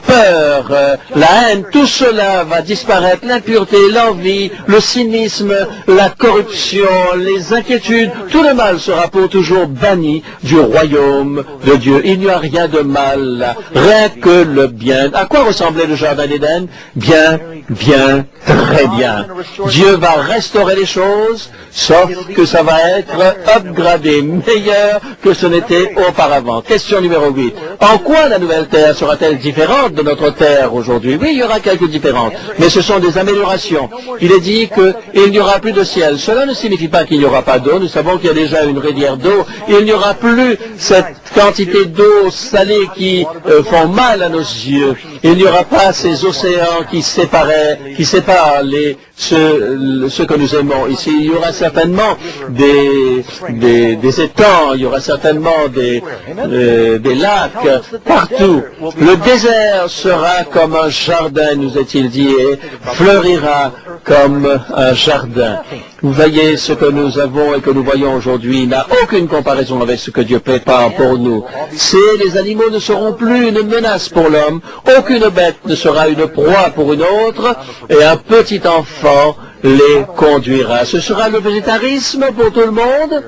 peur, la haine, tout cela va disparaître. L'impureté, l'envie, le cynisme, la corruption, les inquiétudes, tout le mal sera pour toujours banni du royaume de Dieu. Il n'y a rien de mal là, rien que le bien. À quoi ressemblait le jardin d'Éden? Bien, bien, très bien. Dieu va restaurer les choses, sauf que ça va être upgradé, meilleur que ce n'était auparavant. Question numéro 8. En quoi la nouvelle terre sera-t-elle différente de notre terre aujourd'hui? Oui, il y aura quelques différences, mais ce sont des améliorations. Il est dit qu'il n'y aura plus de ciel. Cela ne signifie pas qu'il n'y aura pas d'eau. Nous savons qu'il y a déjà une rivière d'eau. Il n'y aura plus cette quantité d'eau salée qui font mal à nos yeux. Il n'y aura pas ces océans qui séparent ce que nous aimons ici. Il y aura certainement des étangs, il y aura certainement des lacs partout. Le désert sera comme un jardin, nous est-il dit, et fleurira comme un jardin. Vous voyez, ce que nous avons et que nous voyons aujourd'hui n'a aucune comparaison avec ce que Dieu prépare pour nous. Les animaux ne seront plus une menace pour l'homme, aucune bête ne sera une proie pour une autre, et un petit enfant les conduira. Ce sera le végétarisme pour tout le monde.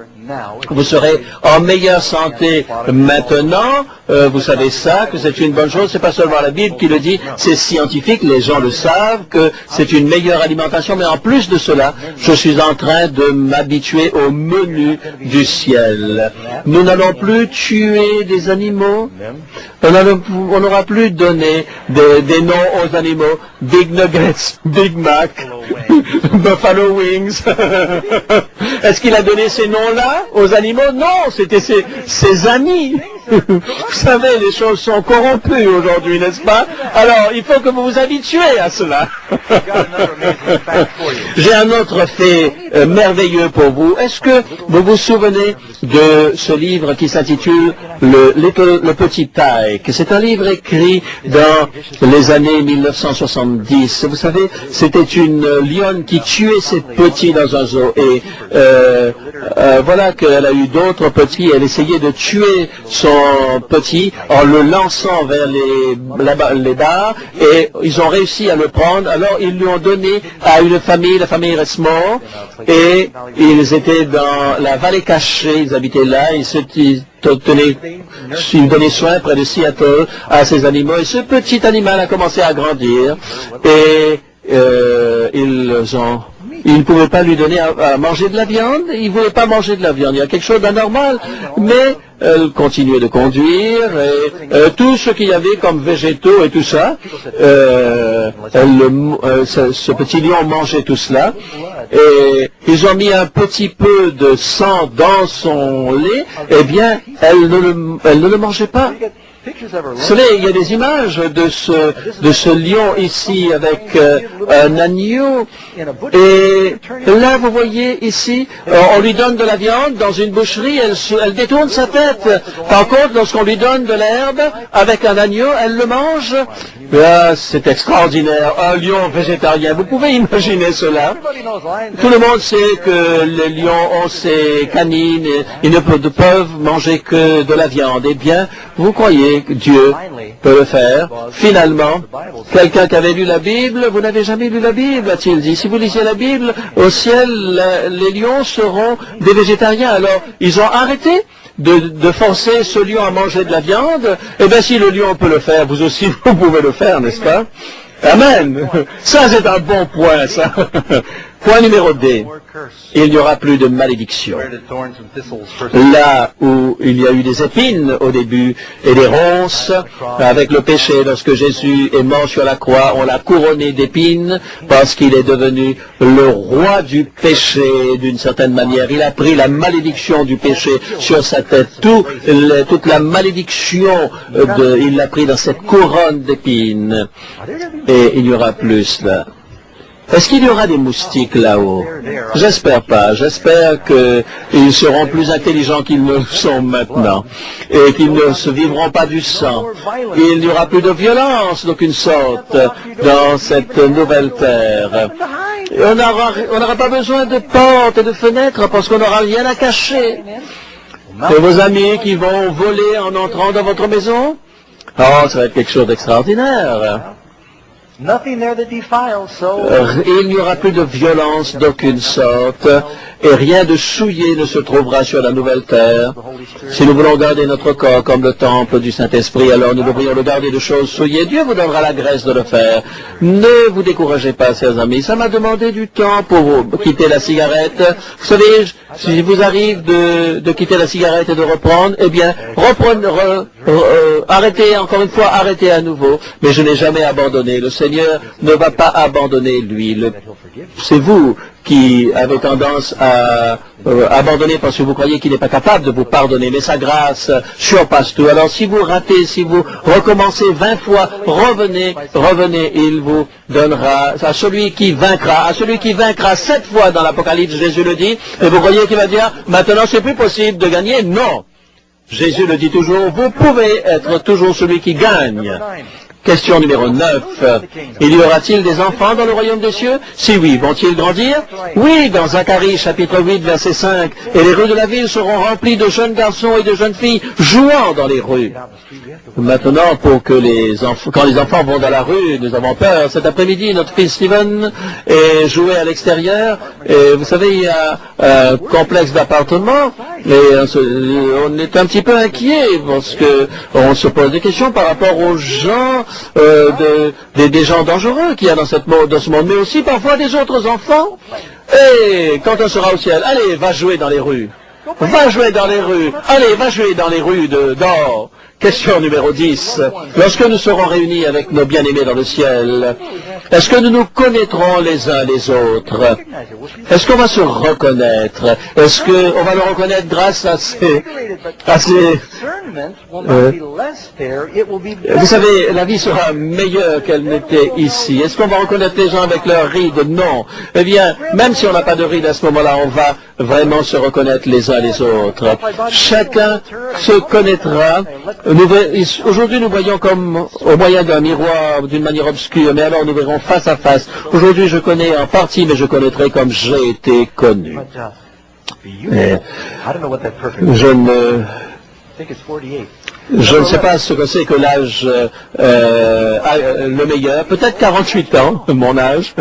Vous serez en meilleure santé maintenant. Vous savez ça, que c'est une bonne chose. C'est pas seulement la Bible qui le dit, c'est scientifique. Les gens le savent que c'est une meilleure alimentation. Mais en plus de cela, je suis en train de m'habituer au menu du ciel. Nous n'allons plus tuer des animaux. On n'aura plus donné des noms aux animaux. Big Nuggets, Big Mac, Buffalo Wings. Est-ce qu'il a donné ces noms-là aux animaux? Non, c'était ses amis. Vous savez, les choses sont corrompues aujourd'hui, n'est-ce pas? Alors, il faut que vous vous habituez à cela. J'ai un autre fait merveilleux pour vous. Est-ce que vous vous souvenez de ce livre qui s'intitule Le Petit Tyke? C'est un livre écrit dans les années 1970. Vous savez, c'était une lionne qui tuait ses petits dans un zoo. Et voilà qu'elle a eu d'autres petits. Elle essayait de tuer son son petit en le lançant vers les barres, et ils ont réussi à le prendre. Alors ils lui ont donné à une famille, la famille Resmore, et ils étaient dans la vallée cachée, ils habitaient là, ils donnaient soin près de Seattle à ces animaux, et ce petit animal a commencé à grandir, et ils ne pouvaient pas lui donner à manger de la viande, ils ne voulaient pas manger de la viande. Il y a quelque chose d'anormal, mais elle continuait de conduire, et tout ce qu'il y avait comme végétaux et tout ça, ce petit lion mangeait tout cela, et ils ont mis un petit peu de sang dans son lait, eh bien, elle ne le mangeait pas. Vous savez, il y a des images de ce lion ici avec un agneau, et là vous voyez ici, on lui donne de la viande dans une boucherie, elle détourne sa tête. Par contre, lorsqu'on lui donne de l'herbe avec un agneau, elle le mange. Là, c'est extraordinaire, un lion végétarien, vous pouvez imaginer cela. Tout le monde sait que les lions ont ces canines, et ils ne peuvent manger que de la viande. Eh bien, vous croyez que Dieu peut le faire? Finalement, quelqu'un qui avait lu la Bible, vous n'avez jamais lu la Bible, a-t-il dit. Si vous lisez la Bible, au ciel, les lions seront des végétariens. Alors, ils ont arrêté de forcer ce lion à manger de la viande. Eh bien, si le lion peut le faire, vous aussi, vous pouvez le faire, n'est-ce pas? Amen. Ça, c'est un bon point, ça. Point numéro 2. Il n'y aura plus de malédiction. Là où il y a eu des épines au début et des ronces, avec le péché, lorsque Jésus est mort sur la croix, on l'a couronné d'épines parce qu'il est devenu le roi du péché d'une certaine manière. Il a pris la malédiction du péché sur sa tête. Toute la malédiction, il l'a pris dans cette couronne d'épines. Et il y aura plus là. Est-ce qu'il y aura des moustiques là-haut? J'espère pas. J'espère qu'ils seront plus intelligents qu'ils ne le sont maintenant et qu'ils ne se vivront pas du sang. Il n'y aura plus de violence d'aucune sorte dans cette nouvelle terre. Et on n'aura pas besoin de portes et de fenêtres parce qu'on n'aura rien à cacher. Et vos amis qui vont voler en entrant dans votre maison? Oh, ça va être quelque chose d'extraordinaire. Il n'y aura plus de violence d'aucune sorte, et rien de souillé ne se trouvera sur la nouvelle terre. Si nous voulons garder notre corps comme le temple du Saint-Esprit, alors nous devrions le garder de choses souillées. Dieu vous donnera la grâce de le faire. Ne vous découragez pas, chers amis. Ça m'a demandé du temps pour quitter la cigarette. Vous savez, si vous arrive de quitter la cigarette et de reprendre, eh bien, arrêtez encore une fois, arrêtez à nouveau. Mais je n'ai jamais abandonné. Le Seigneur ne va pas abandonner lui. C'est vous qui avez tendance à abandonner parce que vous croyez qu'il n'est pas capable de vous pardonner, mais sa grâce surpasse tout. Alors si vous ratez, si vous recommencez 20 fois, revenez, il vous donnera à celui qui vaincra 7 fois dans l'Apocalypse, Jésus le dit, et vous croyez qu'il va dire, maintenant c'est plus possible de gagner? Non. Jésus le dit toujours, vous pouvez être toujours celui qui gagne. Question numéro 9. Il y aura-t-il des enfants dans le royaume des cieux? Si oui, vont-ils grandir? Oui, dans Zacharie, chapitre 8, verset 5. Et les rues de la ville seront remplies de jeunes garçons et de jeunes filles jouant dans les rues. Maintenant, quand les enfants vont dans la rue, nous avons peur. Cet après-midi, notre fils Steven est joué à l'extérieur. Et vous savez, il y a un complexe d'appartements. Et on est un petit peu inquiet parce que on se pose des questions par rapport aux gens, des gens dangereux qu'il y a dans ce monde, mais aussi parfois des autres enfants. Et quand on sera au ciel, allez, va jouer dans les rues. Va jouer dans les rues. Allez, va jouer dans les rues d'or. Question numéro 10. Lorsque nous serons réunis avec nos bien-aimés dans le ciel, est-ce que nous nous connaîtrons les uns les autres? Est-ce qu'on va se reconnaître? Est-ce qu'on va le reconnaître grâce à ces... Vous savez, la vie sera meilleure qu'elle n'était ici. Est-ce qu'on va reconnaître les gens avec leurs rides? Non. Eh bien, même si on n'a pas de rides à ce moment-là, on va vraiment se reconnaître les uns les autres. Chacun se connaîtra. Aujourd'hui, nous voyons comme au moyen d'un miroir, d'une manière obscure, mais alors nous verrons face à face. Aujourd'hui, je connais en partie, mais je connaîtrai comme j'ai été connu. Je ne sais pas ce que c'est que l'âge le meilleur, peut-être 48 ans, mon âge.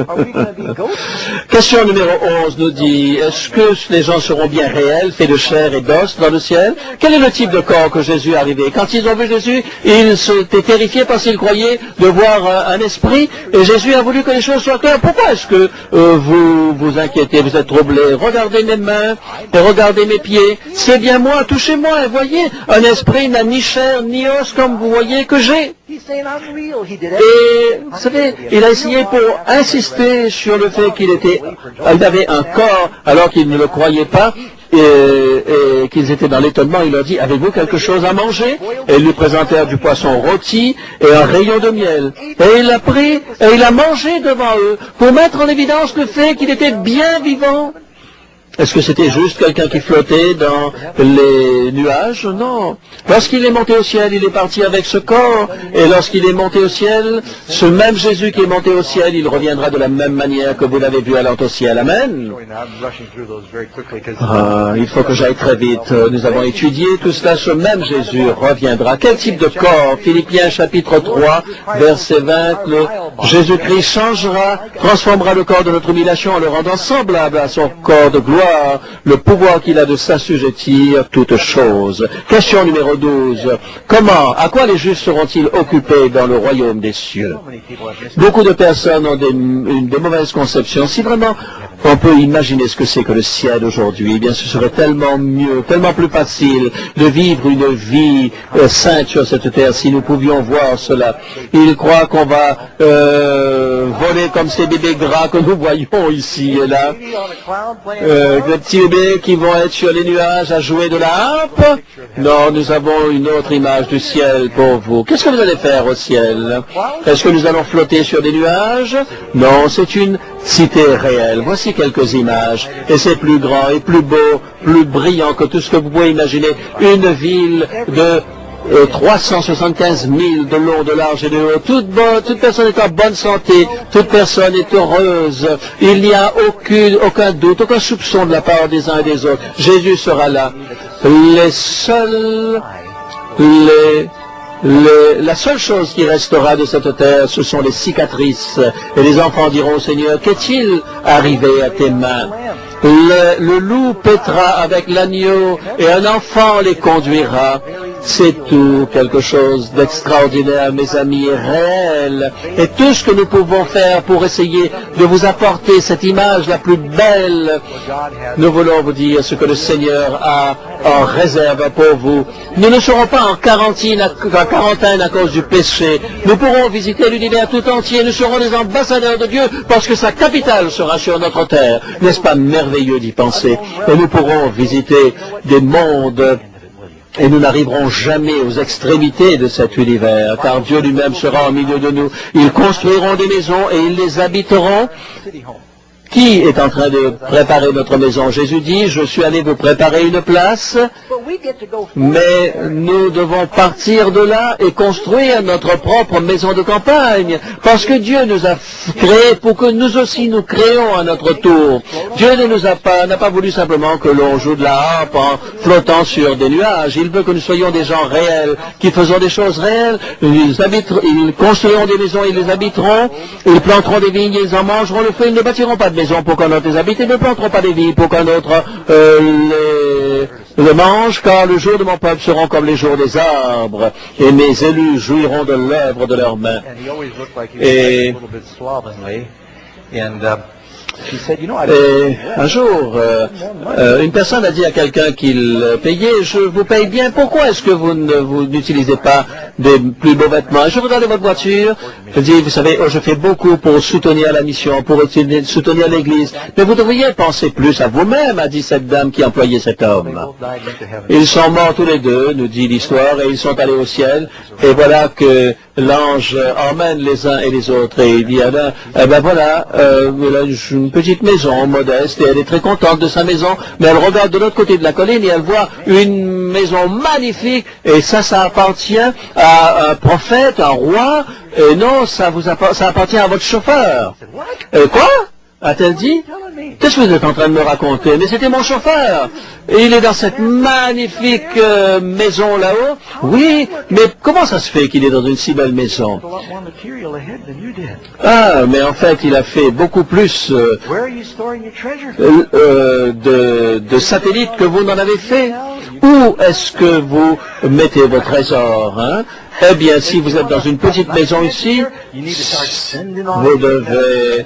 Question numéro 11 nous dit, est-ce que les gens seront bien réels, faits de chair et d'os dans le ciel? Quel est le type de corps que Jésus est arrivé? Quand ils ont vu Jésus, ils s'étaient terrifiés parce qu'ils croyaient de voir un esprit, et Jésus a voulu que les choses soient claires. Pourquoi est-ce que vous vous inquiétez, vous êtes troublés? Regardez mes mains et regardez mes pieds. C'est bien moi, touchez-moi et voyez, un esprit n'a ni chair ni os comme vous voyez que j'ai. Et vous savez, il a essayé pour insister sur le fait qu'il avait un corps alors qu'il ne le croyait pas et qu'ils étaient dans l'étonnement. Il leur dit, avez-vous quelque chose à manger? Et ils lui présentèrent du poisson rôti et un rayon de miel. Et il l'a pris et il a mangé devant eux pour mettre en évidence le fait qu'il était bien vivant. Est-ce que c'était juste quelqu'un qui flottait dans les nuages? Non. Lorsqu'il est monté au ciel, il est parti avec ce corps. Et lorsqu'il est monté au ciel, ce même Jésus qui est monté au ciel, il reviendra de la même manière que vous l'avez vu allant au ciel. Amen. Il faut que j'aille très vite. Nous avons étudié tout cela. Ce même Jésus reviendra. Quel type de corps? Philippiens chapitre 3, verset 20. Jésus-Christ changera, transformera le corps de notre humiliation en le rendant semblable à son corps de gloire, le pouvoir qu'il a de s'assujettir toutes choses. Question numéro 12. Comment, à quoi les justes seront-ils occupés dans le royaume des cieux? Beaucoup de personnes ont des mauvaises conceptions. Si vraiment on peut imaginer ce que c'est que le ciel aujourd'hui, eh bien ce serait tellement mieux, tellement plus facile de vivre une vie sainte sur cette terre si nous pouvions voir cela. Ils croient qu'on va voler comme ces bébés gras que nous voyons ici et là. Les petits bébés qui vont être sur les nuages à jouer de la harpe. Non, nous avons une autre image du ciel pour vous. Qu'est-ce que vous allez faire au ciel? Est-ce que nous allons flotter sur des nuages? Non, c'est une cité réelle. Voici quelques images. Et c'est plus grand et plus beau, plus brillant que tout ce que vous pouvez imaginer. Une ville de 375 000 de long, de large et de haut. Toute personne est en bonne santé, toute personne est heureuse. Il n'y a aucun doute, aucun soupçon de la part des uns et des autres. Jésus sera là. La seule chose qui restera de cette terre, ce sont les cicatrices. Et les enfants diront au Seigneur, qu'est-il arrivé à tes mains? Le loup paîtra avec l'agneau et un enfant les conduira. C'est tout quelque chose d'extraordinaire, mes amis, réel. Et tout ce que nous pouvons faire pour essayer de vous apporter cette image la plus belle, nous voulons vous dire ce que le Seigneur a en réserve pour vous. Nous ne serons pas en quarantaine à cause du péché. Nous pourrons visiter l'univers tout entier. Nous serons des ambassadeurs de Dieu parce que sa capitale sera sur notre terre. N'est-ce pas merveilleux d'y penser? Et nous pourrons visiter des mondes. Et nous n'arriverons jamais aux extrémités de cet univers, car Dieu lui-même sera au milieu de nous. Ils construiront des maisons et ils les habiteront. Qui est en train de préparer notre maison? Jésus dit, je suis allé vous préparer une place, mais nous devons partir de là et construire notre propre maison de campagne, parce que Dieu nous a créés pour que nous aussi nous créons à notre tour. Dieu n'a pas voulu simplement que l'on joue de la harpe en flottant sur des nuages. Il veut que nous soyons des gens réels, qui faisons des choses réelles. Ils construiront des maisons, ils les habiteront, ils planteront des vignes, ils en mangeront le fruit, ils ne bâtiront pas de maison pour qu'un autre les habite, et ne planteront pas des vignes pour qu'un autre les mange, car le jour de mon peuple seront comme les jours des arbres, et mes élus jouiront de l'œuvre de leurs mains. Et un jour, une personne a dit à quelqu'un qu'il payait, je vous paye bien, pourquoi est-ce que vous n'utilisez pas des plus beaux vêtements? Je regardais votre voiture, je dis, vous savez, je fais beaucoup pour soutenir la mission, pour soutenir l'église, mais vous devriez penser plus à vous-même, a dit cette dame qui employait cet homme. Ils sont morts tous les deux, nous dit l'histoire, et ils sont allés au ciel, et voilà que l'ange emmène les uns et les autres, et il dit, eh ben voilà, une petite maison modeste, et elle est très contente de sa maison, mais elle regarde de l'autre côté de la colline et elle voit une maison magnifique, et ça appartient à un prophète, un roi, et non, ça appartient à votre chauffeur. Quoi? a-t-elle dit. Qu'est-ce que vous êtes en train de me raconter? Mais c'était mon chauffeur. Et il est dans cette magnifique maison là-haut. Oui, mais comment ça se fait qu'il est dans une si belle maison? Ah, mais en fait, il a fait beaucoup plus de satellites que vous n'en avez fait. Où est-ce que vous mettez vos trésors, hein? Eh bien, si vous êtes dans une petite maison ici, vous devez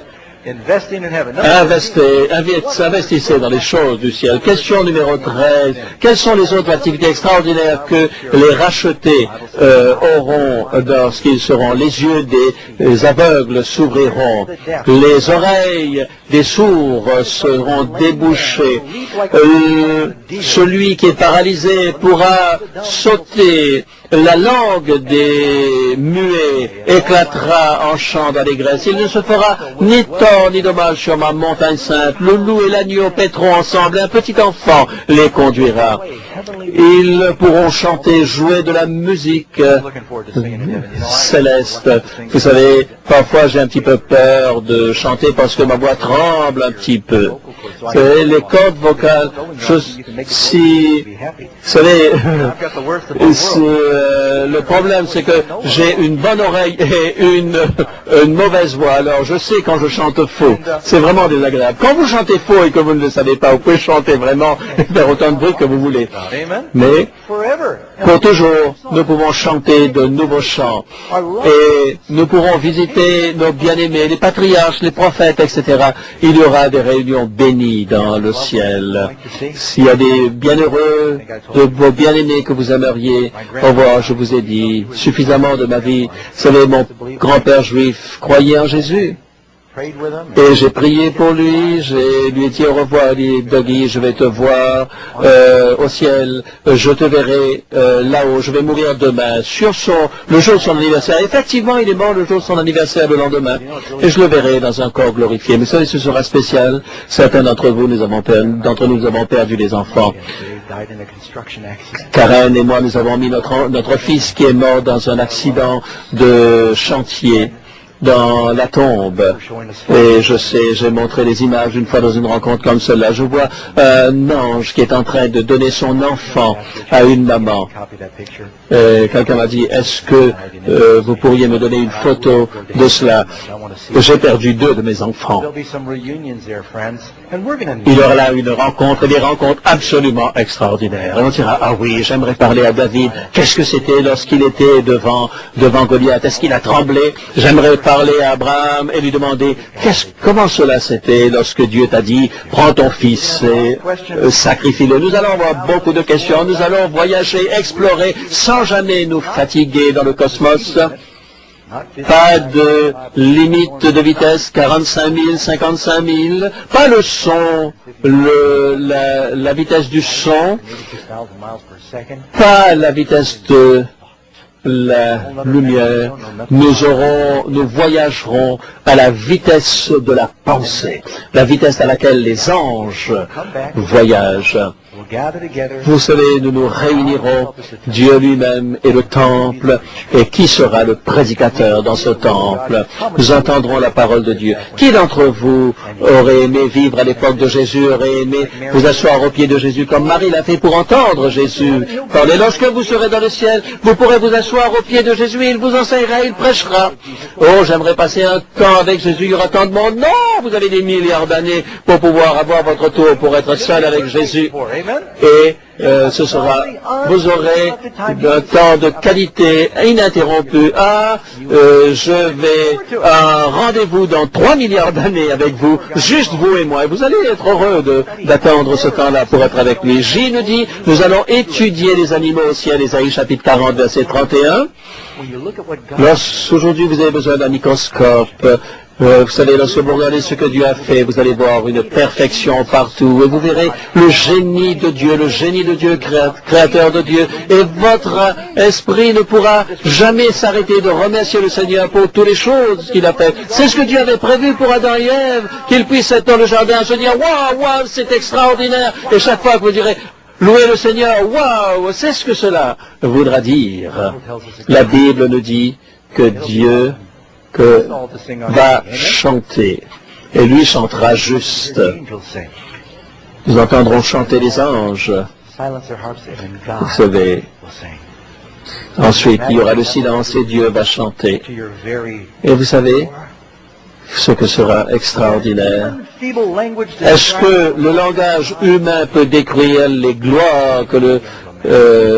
investissez dans les choses du ciel. Question numéro 13. Quelles sont les autres activités extraordinaires que les rachetés auront lorsqu'ils seront? Les yeux des aveugles s'ouvriront. Les oreilles des sourds seront débouchées. Celui qui est paralysé pourra sauter. La langue des muets éclatera en chant d'allégresse. Il ne se fera ni tort ni dommage sur ma montagne sainte. Le loup et l'agneau paîtront ensemble. Un petit enfant les conduira. Ils pourront chanter, jouer de la musique céleste. Vous savez, parfois j'ai un petit peu peur de chanter parce que ma voix tremble un petit peu. Vous savez, les cordes vocales, vous savez, le problème c'est que j'ai une bonne oreille et une mauvaise voix. Alors je sais quand je chante faux. C'est vraiment désagréable. Quand vous chantez faux et que vous ne le savez pas, vous pouvez chanter vraiment et faire autant de bruit que vous voulez. Mais pour toujours, nous pouvons chanter de nouveaux chants et nous pourrons visiter nos bien-aimés, les patriarches, les prophètes, etc. Il y aura des réunions bénies dans le ciel. S'il y a des bienheureux, de vos bien-aimés que vous aimeriez revoir, je vous ai dit suffisamment de ma vie. Vous savez, mon grand-père juif croyait en Jésus. Et j'ai prié pour lui, je lui ai dit au revoir, il dit, Dougie, je vais te voir au ciel, je te verrai là-haut, je vais mourir demain, le jour de son anniversaire. Effectivement, il est mort le jour de son anniversaire, le lendemain, et je le verrai dans un corps glorifié. Mais ça, ce sera spécial. Certains d'entre nous avons perdu des enfants. Karen et moi, nous avons mis notre fils qui est mort dans un accident de chantier dans la tombe. Et je sais, j'ai montré les images une fois dans une rencontre comme cela. Je vois un ange qui est en train de donner son enfant à une maman. Quelqu'un m'a dit, est-ce que vous pourriez me donner une photo de cela? J'ai perdu 2 de mes enfants. Il y aura là une rencontre, des rencontres absolument extraordinaires. Et on dira, ah oui, j'aimerais parler à David. Qu'est-ce que c'était lorsqu'il était devant Goliath? Est-ce qu'il a tremblé? J'aimerais parler à Abraham et lui demander, comment cela c'était lorsque Dieu t'a dit, prends ton fils et sacrifie-le. Nous allons avoir beaucoup de questions. Nous allons voyager, explorer, sans jamais nous fatiguer dans le cosmos. Pas de limite de vitesse, 45 000, 55 000, pas le son, la vitesse du son, pas la vitesse de la lumière. Nous voyagerons à la vitesse de la pensée, la vitesse à laquelle les anges voyagent. Vous savez, nous nous réunirons, Dieu lui-même et le temple, et qui sera le prédicateur dans ce temple? Nous entendrons la parole de Dieu. Qui d'entre vous aurait aimé vivre à l'époque de Jésus, aurait aimé vous asseoir au pied de Jésus, comme Marie l'a fait pour entendre Jésus parler? Lorsque vous serez dans le ciel, vous pourrez vous asseoir au pied de Jésus, il vous enseignera, il prêchera. Oh, j'aimerais passer un temps avec Jésus, il y aura tant de monde. Non, vous avez des milliards d'années pour pouvoir avoir votre tour, pour être seul avec Jésus. Et vous aurez un temps de qualité ininterrompu. Je vais à un rendez-vous dans 3 milliards d'années avec vous, juste vous et moi. Et vous allez être heureux d'attendre ce temps-là pour être avec lui. J nous dit, nous allons étudier les animaux au ciel, Ésaïe chapitre 40, verset 31. Lorsqu'aujourd'hui vous avez besoin d'un microscope, vous savez, lorsque vous regardez ce que Dieu a fait, vous allez voir une perfection partout. Et vous verrez le génie de Dieu, créateur de Dieu. Et votre esprit ne pourra jamais s'arrêter de remercier le Seigneur pour toutes les choses qu'il a faites. C'est ce que Dieu avait prévu pour Adam et Ève, qu'ils puissent être dans le jardin, se dire, waouh, c'est extraordinaire. Et chaque fois que vous direz, louez le Seigneur, waouh, c'est ce que cela voudra dire. La Bible nous dit que Dieu va chanter et lui chantera juste. Nous entendrons chanter les anges. Vous savez, ensuite il y aura le silence et Dieu va chanter. Et vous savez ce que sera extraordinaire? Est-ce que le langage humain peut décrire les gloires que le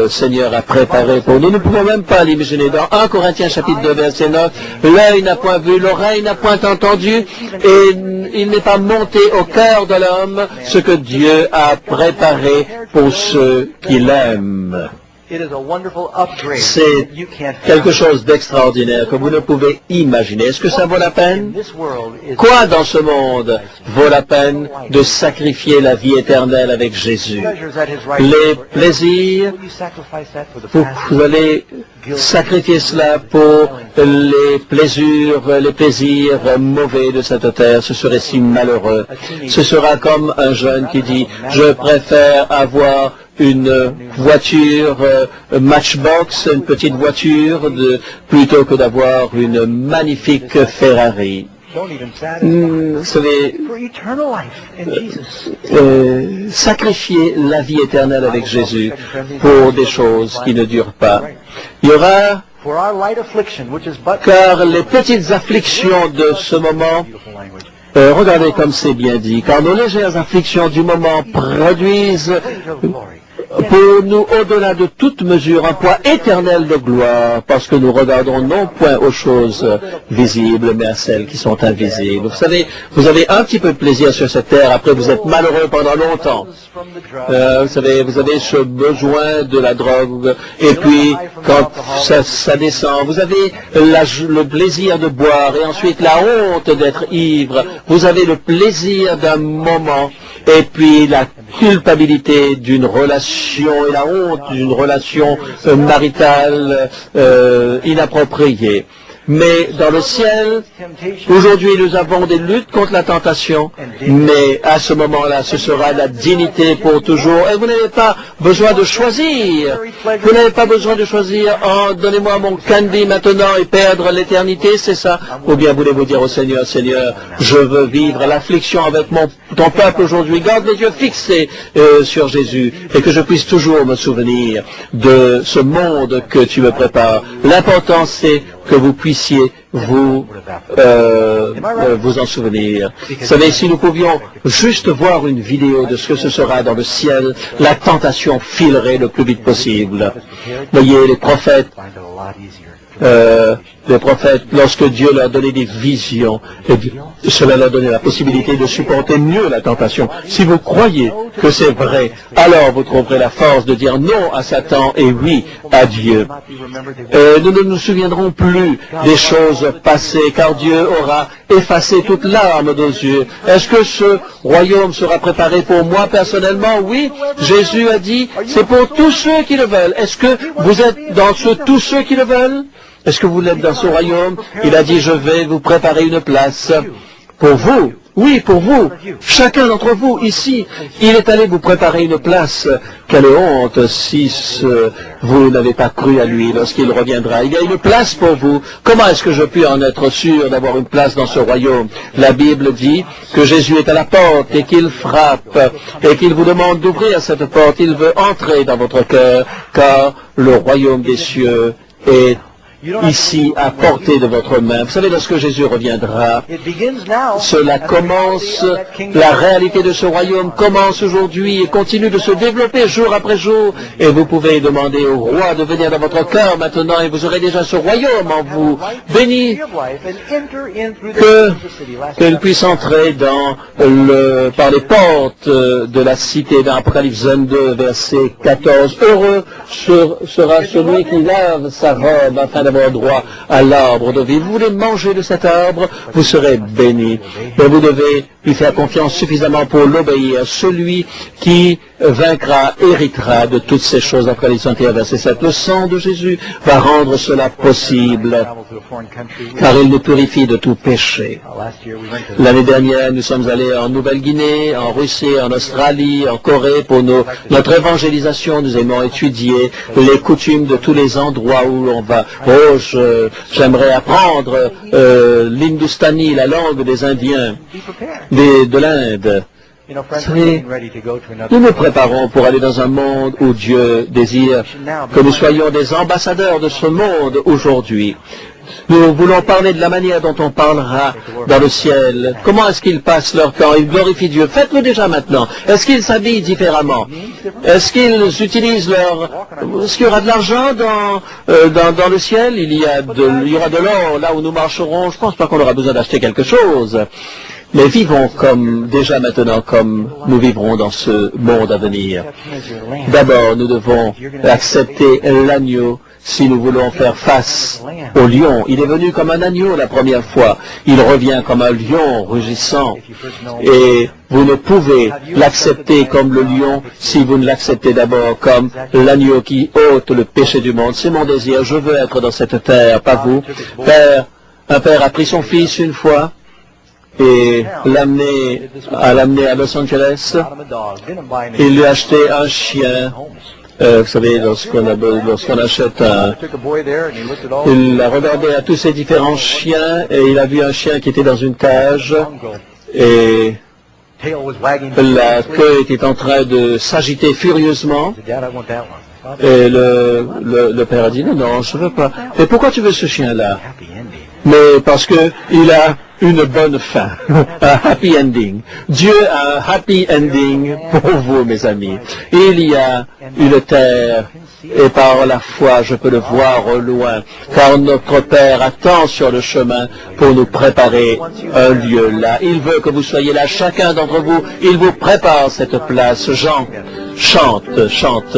Seigneur a préparées pour nous? Nous ne pouvons même pas l'imaginer. Dans 1 Corinthiens chapitre 2 verset 9, l'œil n'a point vu, l'oreille n'a point entendu, et il n'est pas monté au cœur de l'homme ce que Dieu a préparé pour ceux qui l'aiment. C'est quelque chose d'extraordinaire que vous ne pouvez imaginer. Est-ce que ça vaut la peine? Quoi dans ce monde vaut la peine de sacrifier la vie éternelle avec Jésus? Les plaisirs, vous allez sacrifier cela pour les plaisirs mauvais de cette terre. Ce serait si malheureux. Ce sera comme un jeune qui dit, je préfère avoir une voiture Matchbox, une petite voiture, plutôt que d'avoir une magnifique Ferrari. Vous savez, sacrifier la vie éternelle avec Jésus pour des choses qui ne durent pas. Il y aura, car les petites afflictions de ce moment, regardez comme c'est bien dit, car nos légères afflictions du moment produisent pour nous, au-delà de toute mesure, un poids éternel de gloire, parce que nous regardons non point aux choses visibles, mais à celles qui sont invisibles. Vous savez, vous avez un petit peu de plaisir sur cette terre, après vous êtes malheureux pendant longtemps. Vous savez, vous avez ce besoin de la drogue, et puis quand ça descend, vous avez le plaisir de boire, et ensuite la honte d'être ivre. Vous avez le plaisir d'un moment, et puis la culpabilité d'une relation et la honte d'une relation maritale inappropriée. Mais dans le ciel, aujourd'hui nous avons des luttes contre la tentation, mais à ce moment-là, ce sera la dignité pour toujours. Et vous n'avez pas besoin de choisir. Vous n'avez pas besoin de choisir, oh, donnez-moi mon candy maintenant et perdre l'éternité, c'est ça? Ou bien voulez-vous dire au Seigneur, Seigneur, je veux vivre l'affliction avec ton peuple aujourd'hui. Garde les yeux fixés sur Jésus et que je puisse toujours me souvenir de ce monde que tu me prépares. L'important, c'est que vous puissiez vous en souvenir. Vous savez, si nous pouvions juste voir une vidéo de ce que ce sera dans le ciel, la tentation filerait le plus vite possible. Voyez, les prophètes, lorsque Dieu leur donnait des visions, cela leur donnait la possibilité de supporter mieux la tentation. Si vous croyez que c'est vrai, alors vous trouverez la force de dire non à Satan et oui à Dieu. Nous ne nous souviendrons plus des choses passées, car Dieu aura effacé toute larme de nos yeux. Est-ce que ce royaume sera préparé pour moi personnellement? Oui, Jésus a dit, c'est pour tous ceux qui le veulent. Est-ce que vous êtes dans tous ceux qui le veulent? Est-ce que vous êtes dans ce royaume? Il a dit, je vais vous préparer une place pour vous. Oui, pour vous. Chacun d'entre vous, ici, il est allé vous préparer une place. Quelle honte si vous n'avez pas cru à lui lorsqu'il reviendra. Il y a une place pour vous. Comment est-ce que je puis en être sûr d'avoir une place dans ce royaume? La Bible dit que Jésus est à la porte et qu'il frappe et qu'il vous demande d'ouvrir cette porte. Il veut entrer dans votre cœur, car le royaume des cieux est ici à portée de votre main. Vous savez, lorsque Jésus reviendra, cela commence, la réalité de ce royaume commence aujourd'hui et continue de se développer jour après jour. Et vous pouvez demander au roi de venir dans votre cœur maintenant et vous aurez déjà ce royaume en vous. Béni qu'il puisse entrer par les portes de la cité dans Apocalypse 22, verset 14. Heureux sera celui qui lave sa robe afin d'avoir droit à l'arbre de vie. Vous voulez manger de cet arbre, vous serez béni. Mais vous devez lui faire confiance suffisamment pour l'obéir. Celui qui vaincra héritera de toutes ces choses. Apocalypse 21, verset 7. Le sang de Jésus va rendre cela possible, car il nous purifie de tout péché. L'année dernière, nous sommes allés en Nouvelle-Guinée, en Russie, en Australie, en Corée pour notre évangélisation. Nous aimons étudier les coutumes de tous les endroits où on va. Oh, oh, j'aimerais apprendre l'hindustani, la langue des Indiens, de l'Inde. Vous savez, nous nous préparons pour aller dans un monde où Dieu désire que nous soyons des ambassadeurs de ce monde aujourd'hui. Nous voulons parler de la manière dont on parlera dans le ciel. Comment est-ce qu'ils passent leur temps? Ils glorifient Dieu. Faites-le déjà maintenant. Est-ce qu'ils s'habillent différemment? Est-ce qu'ils utilisent Est-ce qu'il y aura de l'argent dans le ciel? Il y aura de l'or là où nous marcherons. Je ne pense pas qu'on aura besoin d'acheter quelque chose. Mais vivons déjà maintenant comme nous vivrons dans ce monde à venir. D'abord, nous devons accepter l'agneau si nous voulons faire face au lion. Il est venu comme un agneau la première fois. Il revient comme un lion rugissant. Et vous ne pouvez l'accepter comme le lion si vous ne l'acceptez d'abord comme l'agneau qui ôte le péché du monde. C'est mon désir. Je veux être dans cette terre, pas vous. Un père a pris son fils une fois et l'amener à Los Angeles. Il lui a acheté un chien. Vous savez, lorsqu'on achète il a regardé à tous ces différents chiens et il a vu un chien qui était dans une cage et la queue était en train de s'agiter furieusement. Et le père a dit, non, je veux pas. Mais pourquoi tu veux ce chien-là? Mais parce que il a une bonne fin, un happy ending. Dieu a un happy ending pour vous, mes amis. Il y a une terre, et par la foi, je peux le voir au loin, car notre Père attend sur le chemin pour nous préparer un lieu là. Il veut que vous soyez là, chacun d'entre vous, il vous prépare cette place. Jean, chante